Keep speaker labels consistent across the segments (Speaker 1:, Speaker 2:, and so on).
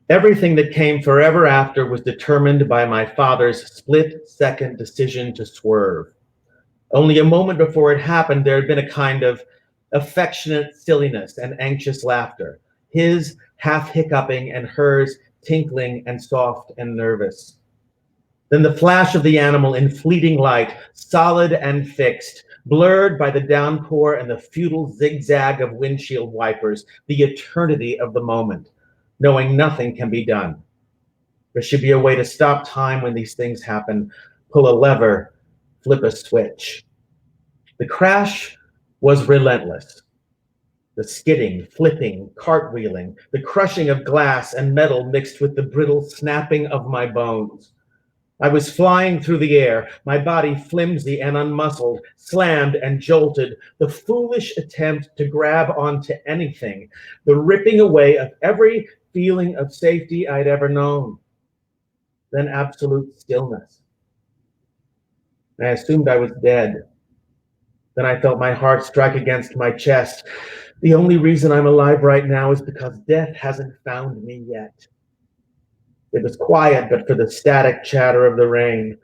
Speaker 1: Everything that came forever after was determined by my father's split-second decision to swerve. Only a moment before it happened, there had been a kind of affectionate silliness and anxious laughter, his half hiccuping and hers tinkling and soft and nervous. Then the flash of the animal in fleeting light, solid and fixed, blurred by the downpour and the futile zigzag of windshield wipers, the eternity of the moment, knowing nothing can be done. There should be a way to stop time when these things happen, pull a lever, flip a switch. The crash was relentless. The skidding, flipping, cartwheeling, the crushing of glass and metal mixed with the brittle snapping of my bones. I was flying through the air, my body flimsy and unmuscled, slammed and jolted, the foolish attempt to grab onto anything, the ripping away of every feeling of safety I'd ever known. Then absolute stillness. I assumed I was dead. Then I felt my heart strike against my chest. The only reason I'm alive right now is because death hasn't found me yet. It was quiet, but for the static chatter of the rain.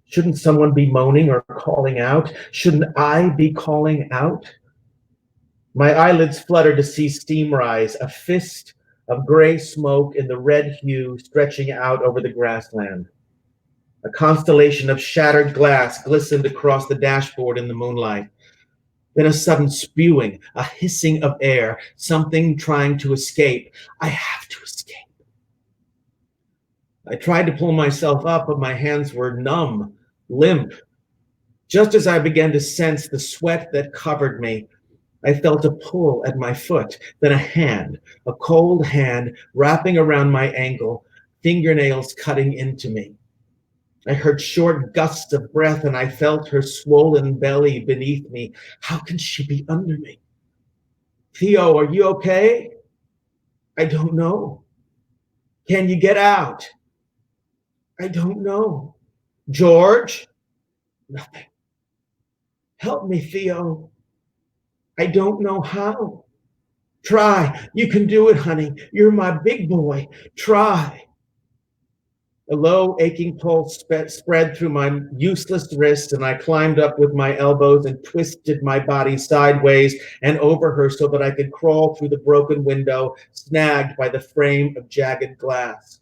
Speaker 1: Shouldn't someone be moaning or calling out? Shouldn't I be calling out? My eyelids fluttered to see steam rise, a fist of gray smoke in the red hue stretching out over the grassland. A constellation of shattered glass glistened across the dashboard in the moonlight. Then a sudden spewing, a hissing of air, something trying to escape. I have to escape. I tried to pull myself up, but my hands were numb, limp. Just as I began to sense the sweat that covered me, I felt a pull at my foot, then a hand, a cold hand wrapping around my ankle, fingernails cutting into me. I heard short gusts of breath and I felt her swollen belly beneath me. How can she be under me? Theo, are you okay? I don't know. Can you get out? I don't know. George? Nothing. Help me, Theo. I don't know how. Try. You can do it, honey. You're my big boy. Try. A low, aching pulse spread through my useless wrist, and I climbed up with my elbows and twisted my body sideways and over her so that I could crawl through the broken window, snagged by the frame of jagged glass.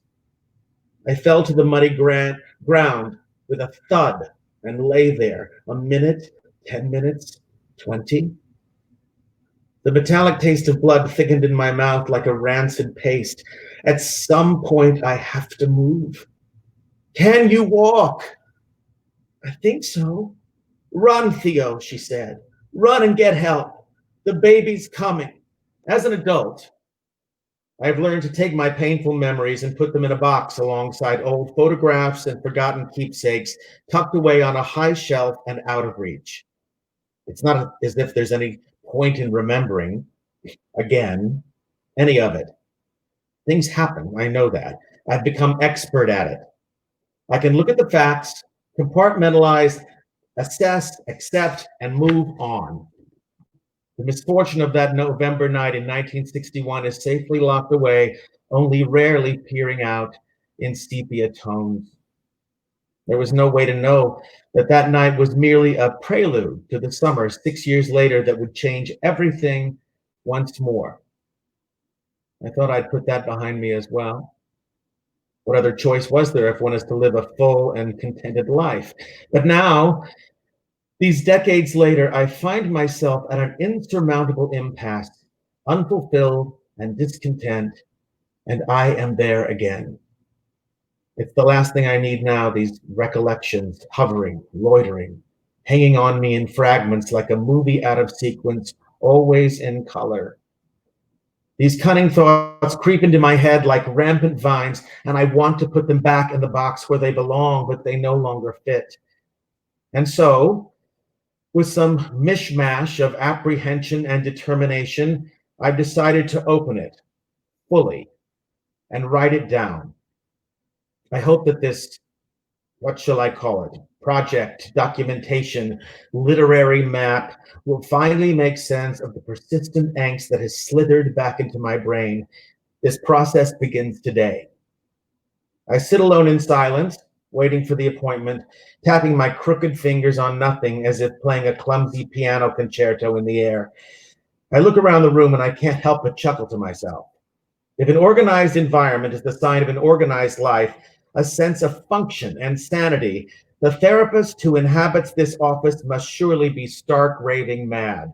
Speaker 1: I fell to the muddy ground with a thud and lay there a minute, 10 minutes, 20. The metallic taste of blood thickened in my mouth like a rancid paste. At some point, I have to move. Can you walk? I think so. Run, Theo, she said. Run and get help. The baby's coming. As an adult, I've learned to take my painful memories and put them in a box alongside old photographs and forgotten keepsakes tucked away on a high shelf and out of reach. It's not as if there's any point in remembering, again, any of it. Things happen, I know that. I've become expert at it. I can look at the facts, compartmentalize, assess, accept, and move on. The misfortune of that November night in 1961 is safely locked away, only rarely peering out in sepia tones. There was no way to know that that night was merely a prelude to the summer 6 years later that would change everything once more. I thought I'd put that behind me as well. What other choice was there if one is to live a full and contented life? But now, these decades later, I find myself at an insurmountable impasse, unfulfilled and discontent, and I am there again. It's the last thing I need now, these recollections, hovering, loitering, hanging on me in fragments like a movie out of sequence, always in color. These cunning thoughts creep into my head like rampant vines, and I want to put them back in the box where they belong, but they no longer fit. And so, with some mishmash of apprehension and determination, I've decided to open it fully and write it down. I hope that this, what shall I call it, project, documentation, literary map will finally make sense of the persistent angst that has slithered back into my brain This process begins today. I sit alone in silence, waiting for the appointment, tapping my crooked fingers on nothing as if playing a clumsy piano concerto in the air. I look around the room and I can't help but chuckle to myself. If an organized environment is the sign of an organized life, a sense of function and sanity, the therapist who inhabits this office must surely be stark raving mad.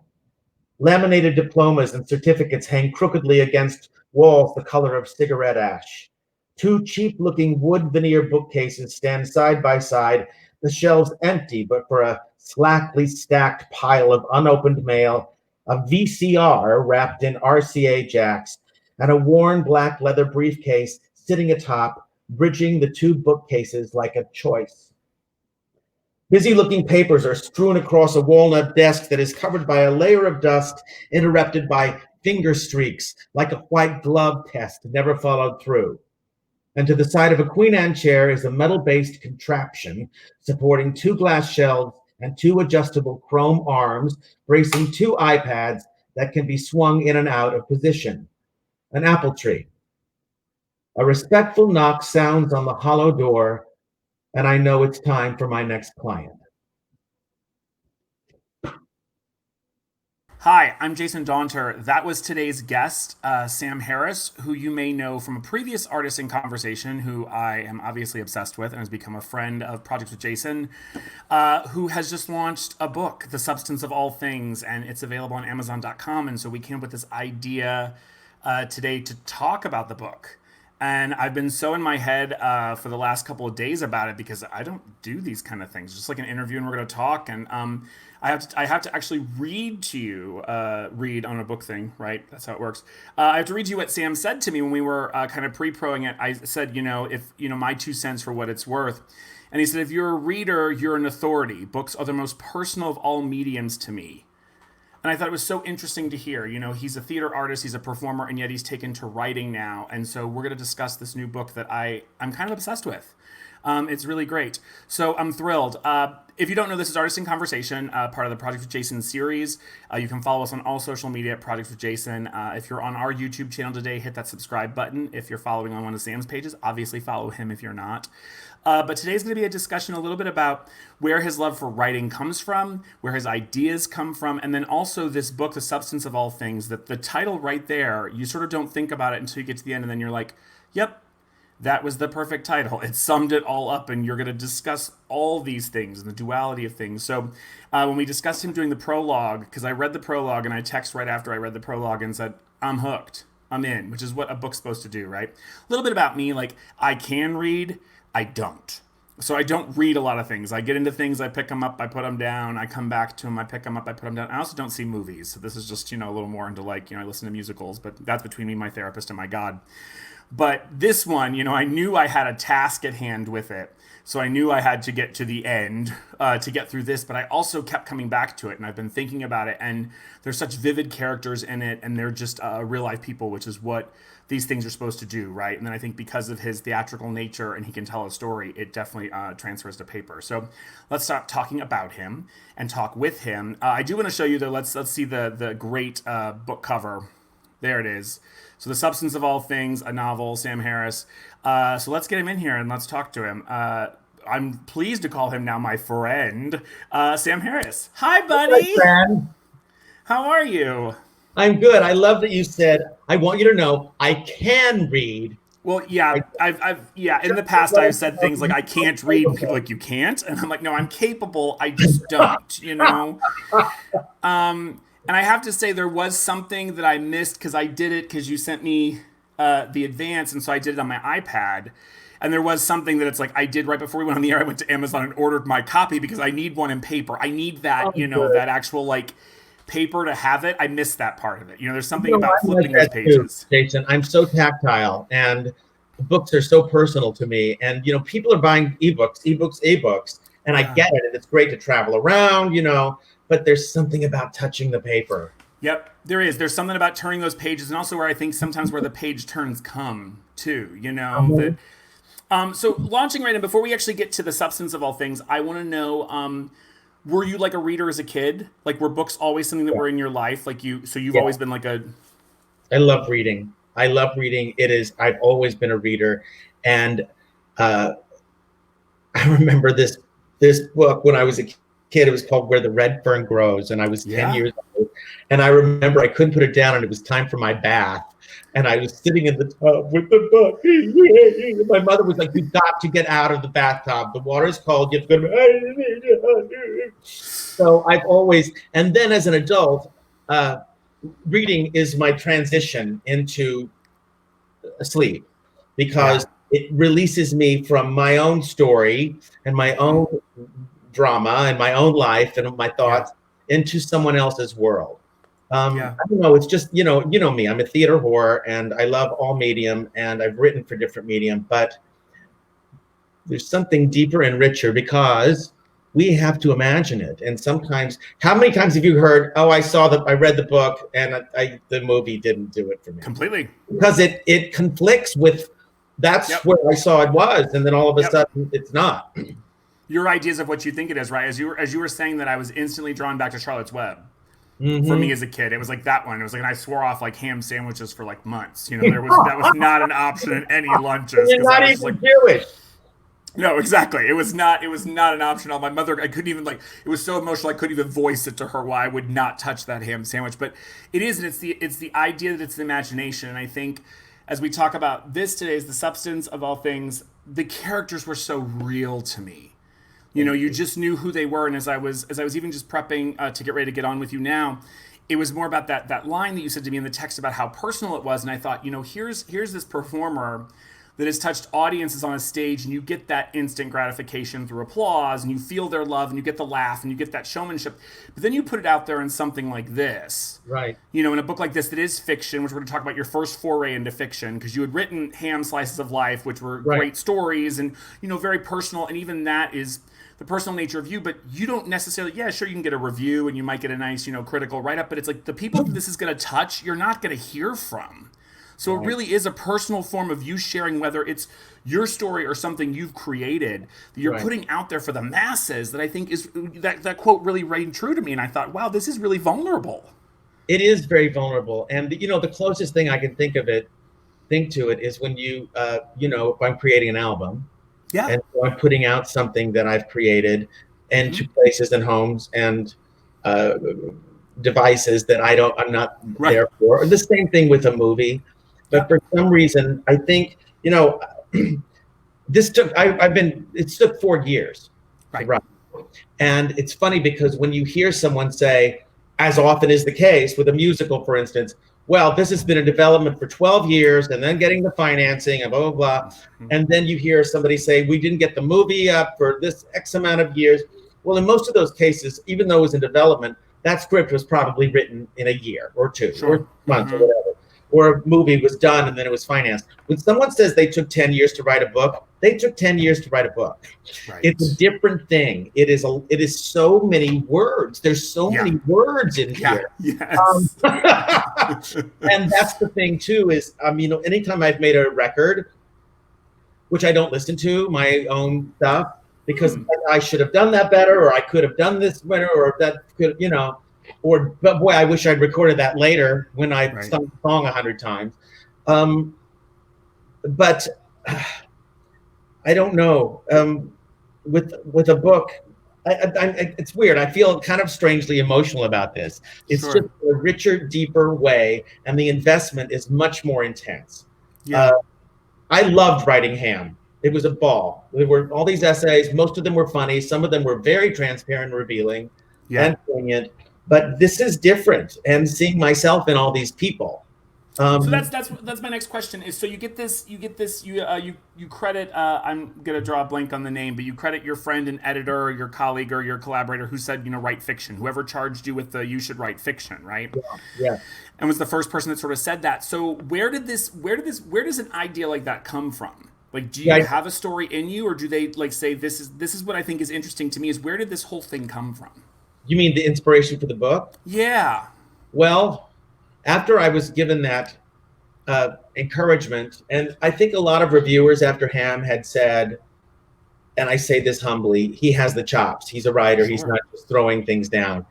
Speaker 1: Laminated diplomas and certificates hang crookedly against walls the color of cigarette ash. Two cheap-looking wood veneer bookcases stand side by side, the shelves empty but for a slackly stacked pile of unopened mail, a VCR wrapped in RCA jacks, and a worn black leather briefcase sitting atop, bridging the two bookcases like a choice. Busy-looking papers are strewn across a walnut desk that is covered by a layer of dust interrupted by finger streaks, like a white glove test never followed through. And to the side of a Queen Anne chair is a metal-based contraption supporting two glass shelves and two adjustable chrome arms, bracing two iPads that can be swung in and out of position. An apple tree. A respectful knock sounds on the hollow door, and I know it's time for my next client.
Speaker 2: Hi, I'm Jason Daunter. That was today's guest, Sam Harris, who you may know from a previous Artist in Conversation, who I am obviously obsessed with and has become a friend of Projects with Jason, who has just launched a book, The Substance of All Things, and it's available on Amazon.com. And so we came up with this idea today to talk about the book. And I've been so in my head for the last couple of days about it because I don't do these kind of things. Just like an interview, and we're going to talk. And I have to actually read to you, read on a book thing, right? That's how it works. I have to read to you what Sam said to me when we were kind of pre-proing it. I said, if my 2 cents for what it's worth. And he said, if you're a reader, you're an authority. Books are the most personal of all mediums to me. And I thought it was so interesting to hear. He's a theater artist, he's a performer, and yet he's taken to writing now. And so we're going to discuss this new book that I'm kind of obsessed with. It's really great. So I'm thrilled. If you don't know, this is Artist in Conversation, part of the Project with Jason series. You can follow us on all social media at Project with Jason. If you're on our YouTube channel today, hit that subscribe button. If you're following on one of Sam's pages, obviously follow him if you're not. But today's going to be a discussion a little bit about where his love for writing comes from, where his ideas come from, and then also this book, The Substance of All Things, that the title right there, you sort of don't think about it until you get to the end, and then you're like, yep, that was the perfect title. It summed it all up, and you're going to discuss all these things and the duality of things. So when we discussed him doing the prologue, because I read the prologue, and I texted right after I read the prologue and said, I'm hooked. I'm in, which is what a book's supposed to do, right? A little bit about me, like I can read, I don't. So I don't read a lot of things. I get into things, I pick them up, I put them down, I come back to them, I pick them up, I put them down. I also don't see movies. So this is just, a little more into I listen to musicals, but that's between me, my therapist, and my God. But this one, I knew I had a task at hand with it. So I knew I had to get to the end to get through this, but I also kept coming back to it, and I've been thinking about it, and there's such vivid characters in it, and they're just real life people, which is what these things are supposed to do, right? And then I think because of his theatrical nature and he can tell a story, it definitely transfers to paper. So let's stop talking about him and talk with him. I do want to show you, though, let's see the great book cover. There it is. So The Substance of All Things, a novel, Sam Harris. So let's get him in here and let's talk to him. I'm pleased to call him now my friend, Sam Harris. Hi, buddy.
Speaker 1: Hi, friend.
Speaker 2: How are you?
Speaker 1: I'm good. I love that you said, I want you to know I can read.
Speaker 2: Well, yeah, I've in the past I've said things like I can't read, and people are like, you can't? And I'm like, no, I'm capable, I just don't, And I have to say there was something that I missed because I did it because you sent me the advance, and so I did it on my iPad. And there was something that it's like I did right before we went on the air. I went to Amazon and ordered my copy because I need one in paper. I need that, that actual paper to have it. I missed that part of it. There's something about flipping those pages.
Speaker 1: Too, Jason, I'm so tactile, and books are so personal to me. And people are buying ebooks, and I get it, and it's great to travel around, but there's something about touching the paper.
Speaker 2: Yep, there is. There's something about turning those pages, and also where I think sometimes where the page turns come too. That. So launching right in, before we actually get to The Substance of All Things, I want to know. Were you like a reader as a kid? Like, were books always something that were in your life? Like you've always been like a...
Speaker 1: I love reading. I love reading. I've always been a reader. And uh, I remember this book when I was a kid. It was called Where the Red Fern Grows, and I was 10
Speaker 2: Yeah.
Speaker 1: years old. And I remember I couldn't put it down, and it was time for my bath. And I was sitting in the tub with the book. My mother was like, "You've got to get out of the bathtub. The water's cold. You have to go." So I've always, and then as an adult, reading is my transition into sleep, because it releases me from my own story and my own drama and my own life and my thoughts into someone else's world. I don't know. It's just, you know me. I'm a theater whore, and I love all medium, and I've written for different medium, but there's something deeper and richer because we have to imagine it. And sometimes, how many times have you heard, "Oh, I read the book, and the movie didn't do it for me"?
Speaker 2: Completely.
Speaker 1: Because it conflicts with that's where I saw it was, and then all of a sudden it's not.
Speaker 2: Your ideas of what you think it is, right? As you were saying that, I was instantly drawn back to Charlotte's Web. For me as a kid, it was like that one. It was like, and I swore off like ham sandwiches for like months. That was not an option in any lunches.
Speaker 1: You're not even Jewish.
Speaker 2: No, exactly. It was not an option. My mother, I couldn't even, like, it was so emotional I couldn't even voice it to her why I would not touch that ham sandwich. But it is, and it's the idea that it's the imagination. And I think as we talk about this today, is the substance of all things, the characters were so real to me. You just knew who they were. And as I was even just prepping to get ready to get on with you now, it was more about that line that you said to me in the text about how personal it was. And I thought, here's this performer that has touched audiences on a stage, and you get that instant gratification through applause, and you feel their love, and you get the laugh, and you get that showmanship. But then you put it out there in something like this.
Speaker 1: Right.
Speaker 2: In a book like this that is fiction, which we're going to talk about your first foray into fiction, because you had written Ham Slices of Life, which were great stories and, very personal. And even that is the personal nature of you, but you don't necessarily, sure, you can get a review and you might get a nice, critical write-up, but it's like the people that this is going to touch, you're not going to hear from. So it really is a personal form of you sharing, whether it's your story or something you've created that you're putting out there for the masses, that I think is that quote really rang true to me. And I thought, wow, this is really vulnerable.
Speaker 1: It is very vulnerable. And, the closest thing I can think to it is when if I'm creating an album, and so I'm putting out something that I've created into places and homes and devices that I'm not there for. The same thing with a movie. But for some reason, I think, it took 4 years. Right. And it's funny because when you hear someone say, as often is the case with a musical, for instance, well, this has been in development for 12 years and then getting the financing and blah, blah, blah. And then you hear somebody say, we didn't get the movie up for this X amount of years. Well, in most of those cases, even though it was in development, that script was probably written in a year or two or months or whatever. Or a movie was done and then it was financed. When someone says they took 10 years to write a book, they took 10 years to write a book. Right. It's a different thing. It is so many words. There's so many words in here. Yes. And that's the thing too, is, anytime I've made a record, which I don't listen to my own stuff, because I should have done that better, or I could have done this better, or that could, but boy, I wish I'd recorded that later when I sung the song 100 times. But I don't know. With a book, it's weird. I feel kind of strangely emotional about this. It's just a richer, deeper way, and the investment is much more intense. I loved writing Ham. It was a ball. There were all these essays. Most of them were funny. Some of them were very transparent and revealing and poignant. But this is different, and seeing myself in all these people.
Speaker 2: So that's my next question. Is so you credit. I'm gonna draw a blank on the name, but you credit your friend and editor, or your colleague, or your collaborator who said, write fiction. Whoever charged you with the you should write fiction, right?
Speaker 1: Yeah. And
Speaker 2: was the first person that sort of said that. So where does an idea like that come from? Like, do you have a story in you, or do they like say this is what I think is interesting to me? Is where did this whole thing come from?
Speaker 1: You mean the inspiration for the book?
Speaker 2: Yeah.
Speaker 1: Well, after I was given that encouragement, and I think a lot of reviewers after Ham had said, and I say this humbly, he has the chops. He's a writer. He's not just throwing things down.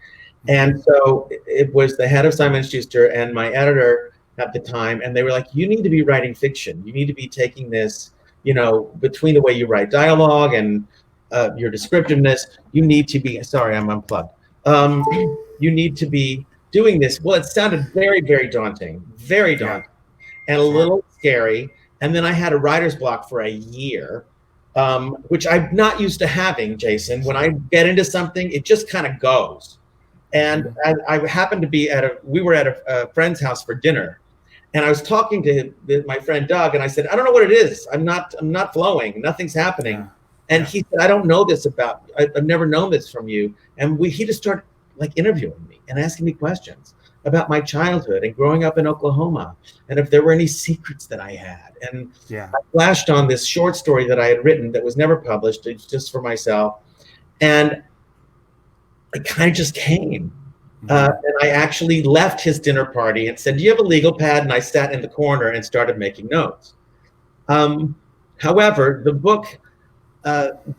Speaker 1: And so it was the head of Simon & Schuster and my editor at the time, and they were like, you need to be writing fiction. You need to be taking this, between the way you write dialogue and your descriptiveness, you need to be, sorry, I'm unplugged. You need to be doing this. Well, it sounded very, very daunting, very
Speaker 2: Yeah.
Speaker 1: daunting, and a
Speaker 2: Sure.
Speaker 1: little scary. And then I had a writer's block for a year, which I'm not used to having, Jason. When I get into something, it just kind of goes. And I happened to be we were at a friend's house for dinner, and I was talking to my friend Doug, and I said, I don't know what it is. I'm not flowing. Nothing's happening.
Speaker 2: Yeah.
Speaker 1: And he said, I don't know this about you. I've never known this from you. And he just started like interviewing me and asking me questions about my childhood and growing up in Oklahoma, and if there were any secrets that I had. And
Speaker 2: Yeah.
Speaker 1: I flashed on this short story that I had written that was never published. It's just for myself. And it kind of just came. And I actually left his dinner party and said, do you have a legal pad? And I sat in the corner and started making notes. However, the book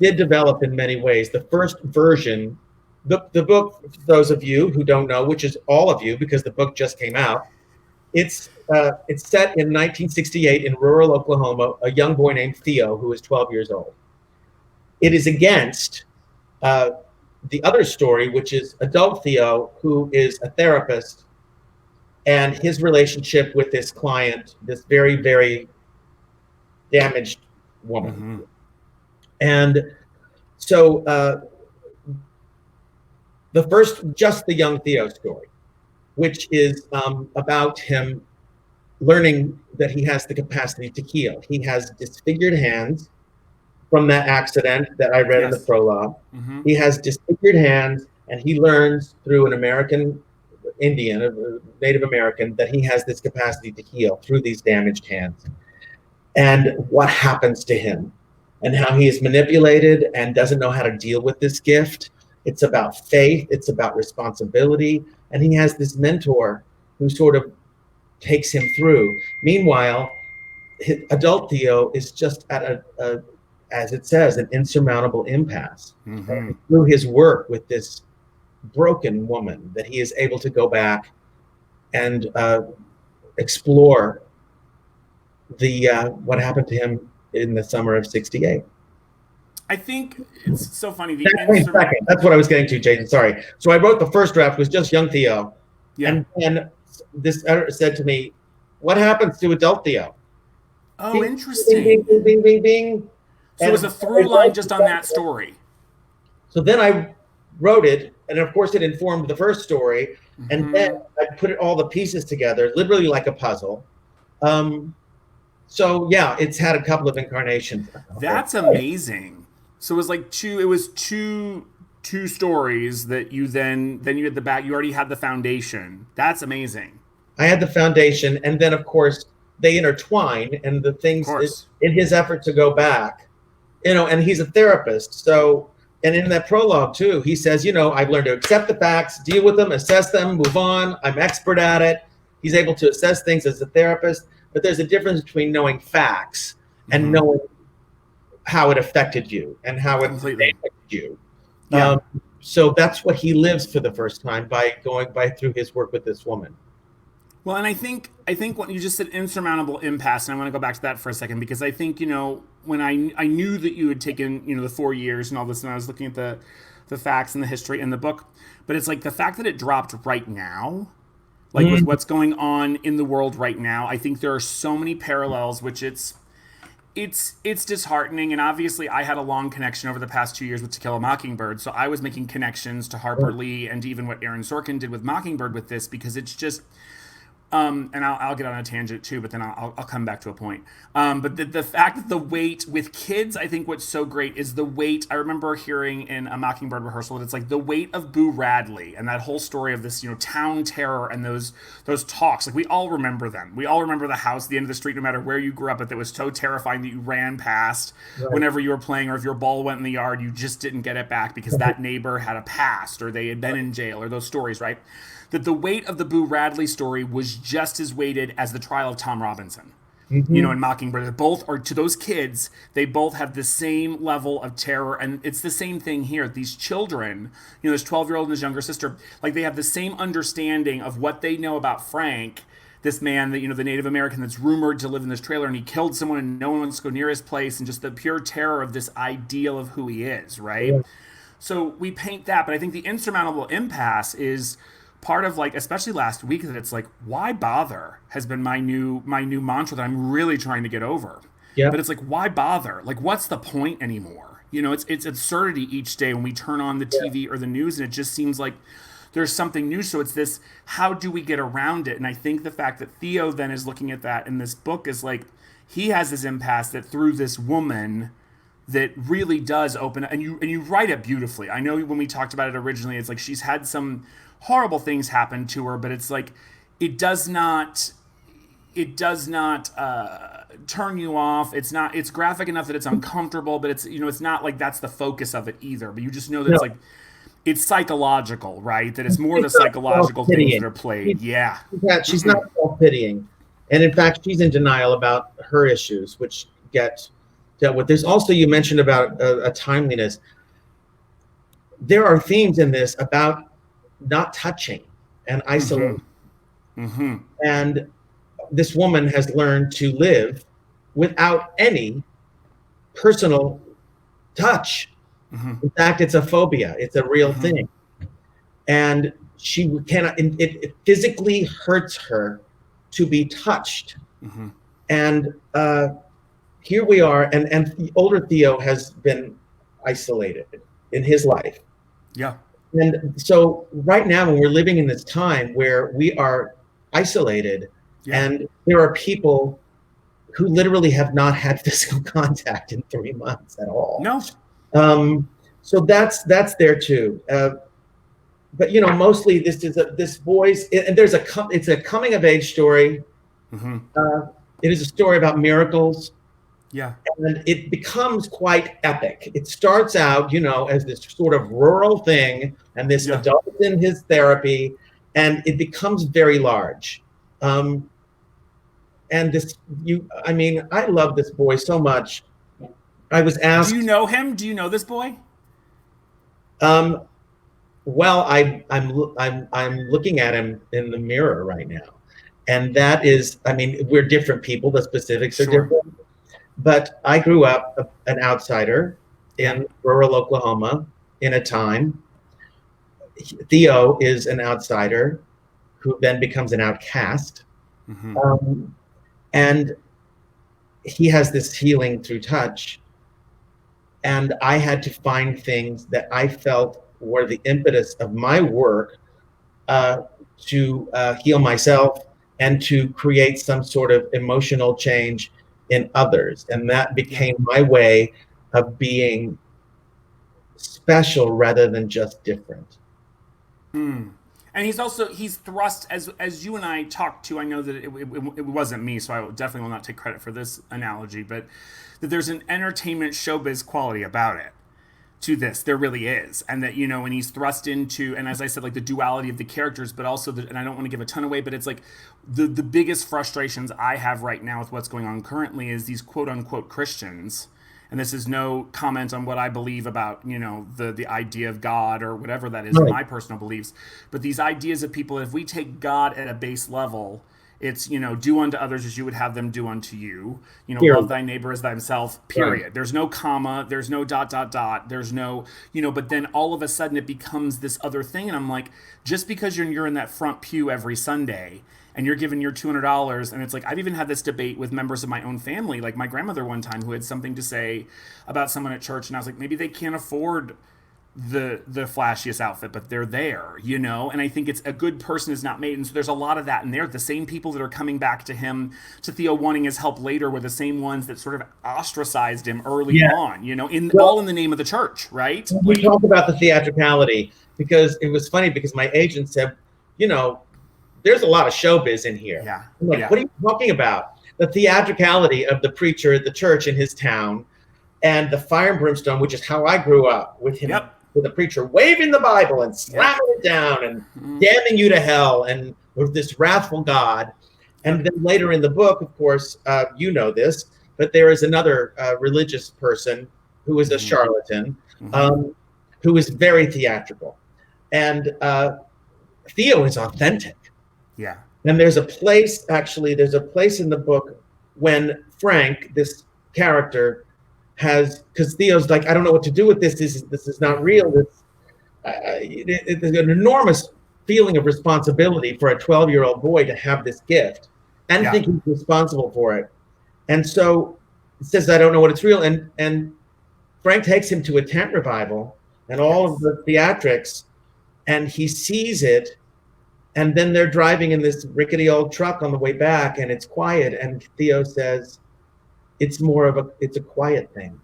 Speaker 1: did develop in many ways. The first version, the book, for those of you who don't know, which is all of you because the book just came out, it's set in 1968 in rural Oklahoma, a young boy named Theo who is 12 years old. It is against the other story, which is adult Theo, who is a therapist, and his relationship with this client, this very, very damaged woman. And so the first, just the young Theo story, which is about him learning that he has the capacity to heal. He has disfigured hands from that accident that I read in the prologue. He has disfigured hands, and he learns through an American Indian, a Native American, that he has this capacity to heal through these damaged hands. And what happens to him and how he is manipulated and doesn't know how to deal with this gift. It's about faith. It's about responsibility. And he has this mentor who sort of takes him through. Meanwhile, adult Theo is just at as it says, an insurmountable impasse. Through his work with this broken woman, that he is able to go back and explore what happened to him in the summer of '68.
Speaker 2: I think it's so funny.
Speaker 1: That's what I was getting to, Jason. Sorry. So I wrote the first draft was just young Theo, and this editor said to me, "What happens to adult Theo?"
Speaker 2: Oh,
Speaker 1: bing,
Speaker 2: interesting.
Speaker 1: Bing, bing, bing, bing, bing.
Speaker 2: So it was a through line just on that story.
Speaker 1: So then I wrote it, and of course it informed the first story, and then I put all the pieces together, literally like a puzzle. So yeah, it's had a couple of incarnations.
Speaker 2: That's amazing. So it was like two stories that you you had the back. You already had the foundation. That's amazing.
Speaker 1: I had the foundation, and then of course they intertwine, and the things in his effort to go back. And he's a therapist. So, and in that prologue too, he says, I've learned to accept the facts, deal with them, assess them, move on. I'm expert at it. He's able to assess things as a therapist, but there's a difference between knowing facts and knowing how it affected you and how it affected you.
Speaker 2: Yeah.
Speaker 1: So that's what he lives for the first time by going through his work with this woman.
Speaker 2: Well, and I think what you just said, insurmountable impasse, and I want to go back to that for a second, because I think, when I knew that you had taken, the 4 years and all this, and I was looking at the facts and the history in the book, but it's like the fact that it dropped right now, like with what's going on in the world right now, I think there are so many parallels, which it's disheartening. And obviously I had a long connection over the past 2 years with To Kill a Mockingbird. So I was making connections to Harper Lee and even what Aaron Sorkin did with Mockingbird with this, because it's just, and I'll get on a tangent too, but then I'll come back to a point. But the fact that the weight with kids, I think what's so great is the weight. I remember hearing in a Mockingbird rehearsal that it's like the weight of Boo Radley and that whole story of this, town terror and those talks. Like we all remember them. We all remember the house at the end of the street, no matter where you grew up, but that was so terrifying that you ran past whenever you were playing, or if your ball went in the yard, you just didn't get it back because that neighbor had a past or they had been in jail, or those stories, right? That the weight of the Boo Radley story was just as weighted as the trial of Tom Robinson. In Mockingbird. Both are, to those kids, they both have the same level of terror, and it's the same thing here. These children, this 12-year-old and his younger sister, like they have the same understanding of what they know about Frank this man that, the Native American that's rumored to live in this trailer, and he killed someone and no one wants to go near his place, and just the pure terror of this ideal of who he is, right?
Speaker 1: Yeah.
Speaker 2: So we paint that, but I think the insurmountable impasse is part of, like, especially last week, that it's like, why bother has been my new mantra that I'm really trying to get over.
Speaker 1: Yeah.
Speaker 2: But it's like, why bother? Like, what's the point anymore? It's absurdity each day when we turn on the TV or the news, and it just seems like there's something new. So it's this, how do we get around it? And I think the fact that Theo then is looking at that in this book is like, he has this impasse that through this woman that really does open, and you write it beautifully. I know when we talked about it originally, it's like she's had some horrible things happen to her, but it's like, it does not turn you off. It's graphic enough that it's uncomfortable, but it's not like that's the focus of it either. But you just know that
Speaker 1: No.
Speaker 2: it's like, it's psychological, right? That it's more the psychological things that are played. Yeah.
Speaker 1: She's not self-pitying. And in fact, she's in denial about her issues, which get dealt with. There's also, you mentioned about a timeliness. There are themes in this about not touching and isolating.
Speaker 2: Mm-hmm.
Speaker 1: And this woman has learned to live without any personal touch. In fact, it's a phobia. It's a real thing. And she cannot, it physically hurts her to be touched. And here we are, and the older Theo has been isolated in his life.
Speaker 2: Yeah.
Speaker 1: And so right now, when we're living in this time where we are isolated, and there are people who literally have not had physical contact in 3 months at all.
Speaker 2: No.
Speaker 1: So that's there too. But mostly this is this boy's, and it's a coming of age story. It is a story about miracles.
Speaker 2: Yeah.
Speaker 1: And it becomes quite epic. It starts out, as this sort of rural thing, and this adult in his therapy, and it becomes very large. And I love this boy so much. I was asked.
Speaker 2: Do you know him? Do you know this boy?
Speaker 1: Well, I'm looking at him in the mirror right now, and that is, we're different people. The specifics are different, but I grew up an outsider in rural Oklahoma in a time. Theo is an outsider who then becomes an outcast, and he has this healing through touch. And I had to find things that I felt were the impetus of my work to heal myself and to create some sort of emotional change in others. And that became my way of being special rather than just different.
Speaker 2: And he's thrust, as you and I talked to, I know that it wasn't me, so I definitely will not take credit for this analogy, but that there's an entertainment showbiz quality about it to this. There really is. And that, when he's thrust into, and as I said, like the duality of the characters, but also, and I don't want to give a ton away, but it's like the biggest frustrations I have right now with what's going on currently is these quote unquote Christians. And this is no comment on what I believe about, the idea of God or whatever that is, my personal beliefs. But these ideas of people, if we take God at a base level, it's, do unto others as you would have them do unto you. Love thy neighbor as thyself, period. Right. There's no comma. There's no ... There's no, but then all of a sudden it becomes this other thing. And I'm like, just because you're in that front pew every Sunday and you're giving your $200, and it's like, I've even had this debate with members of my own family, like my grandmother one time, who had something to say about someone at church, and I was like, maybe they can't afford the flashiest outfit, but they're there, and I think it's a good person is not made. And so there's a lot of that in there. The same people that are coming back to him, to Theo, wanting his help later, were the same ones that sort of ostracized him early on, all in the name of the church, right?
Speaker 1: We talk about the theatricality, because it was funny, because my agent said, there's a lot of showbiz in here.
Speaker 2: Yeah.
Speaker 1: I'm like, what are you talking about? The theatricality of the preacher at the church in his town, and the fire and brimstone, which is how I grew up, with him, with the preacher waving the Bible and slamming it down and damning you to hell, and with this wrathful God. And then later in the book, of course, you know this, but there is another religious person who is a charlatan, who is very theatrical. And Theo is authentic.
Speaker 2: Yeah.
Speaker 1: And there's a place in the book when Frank, this character, because Theo's like, I don't know what to do with this. This is not real. It's an enormous feeling of responsibility for a 12-year-old boy to have this gift and think he's responsible for it. And so it says, I don't know what it's real. And Frank takes him to a tent revival and all of the theatrics, and he sees it. And then they're driving in this rickety old truck on the way back, and it's quiet. And Theo says, it's a quiet thing.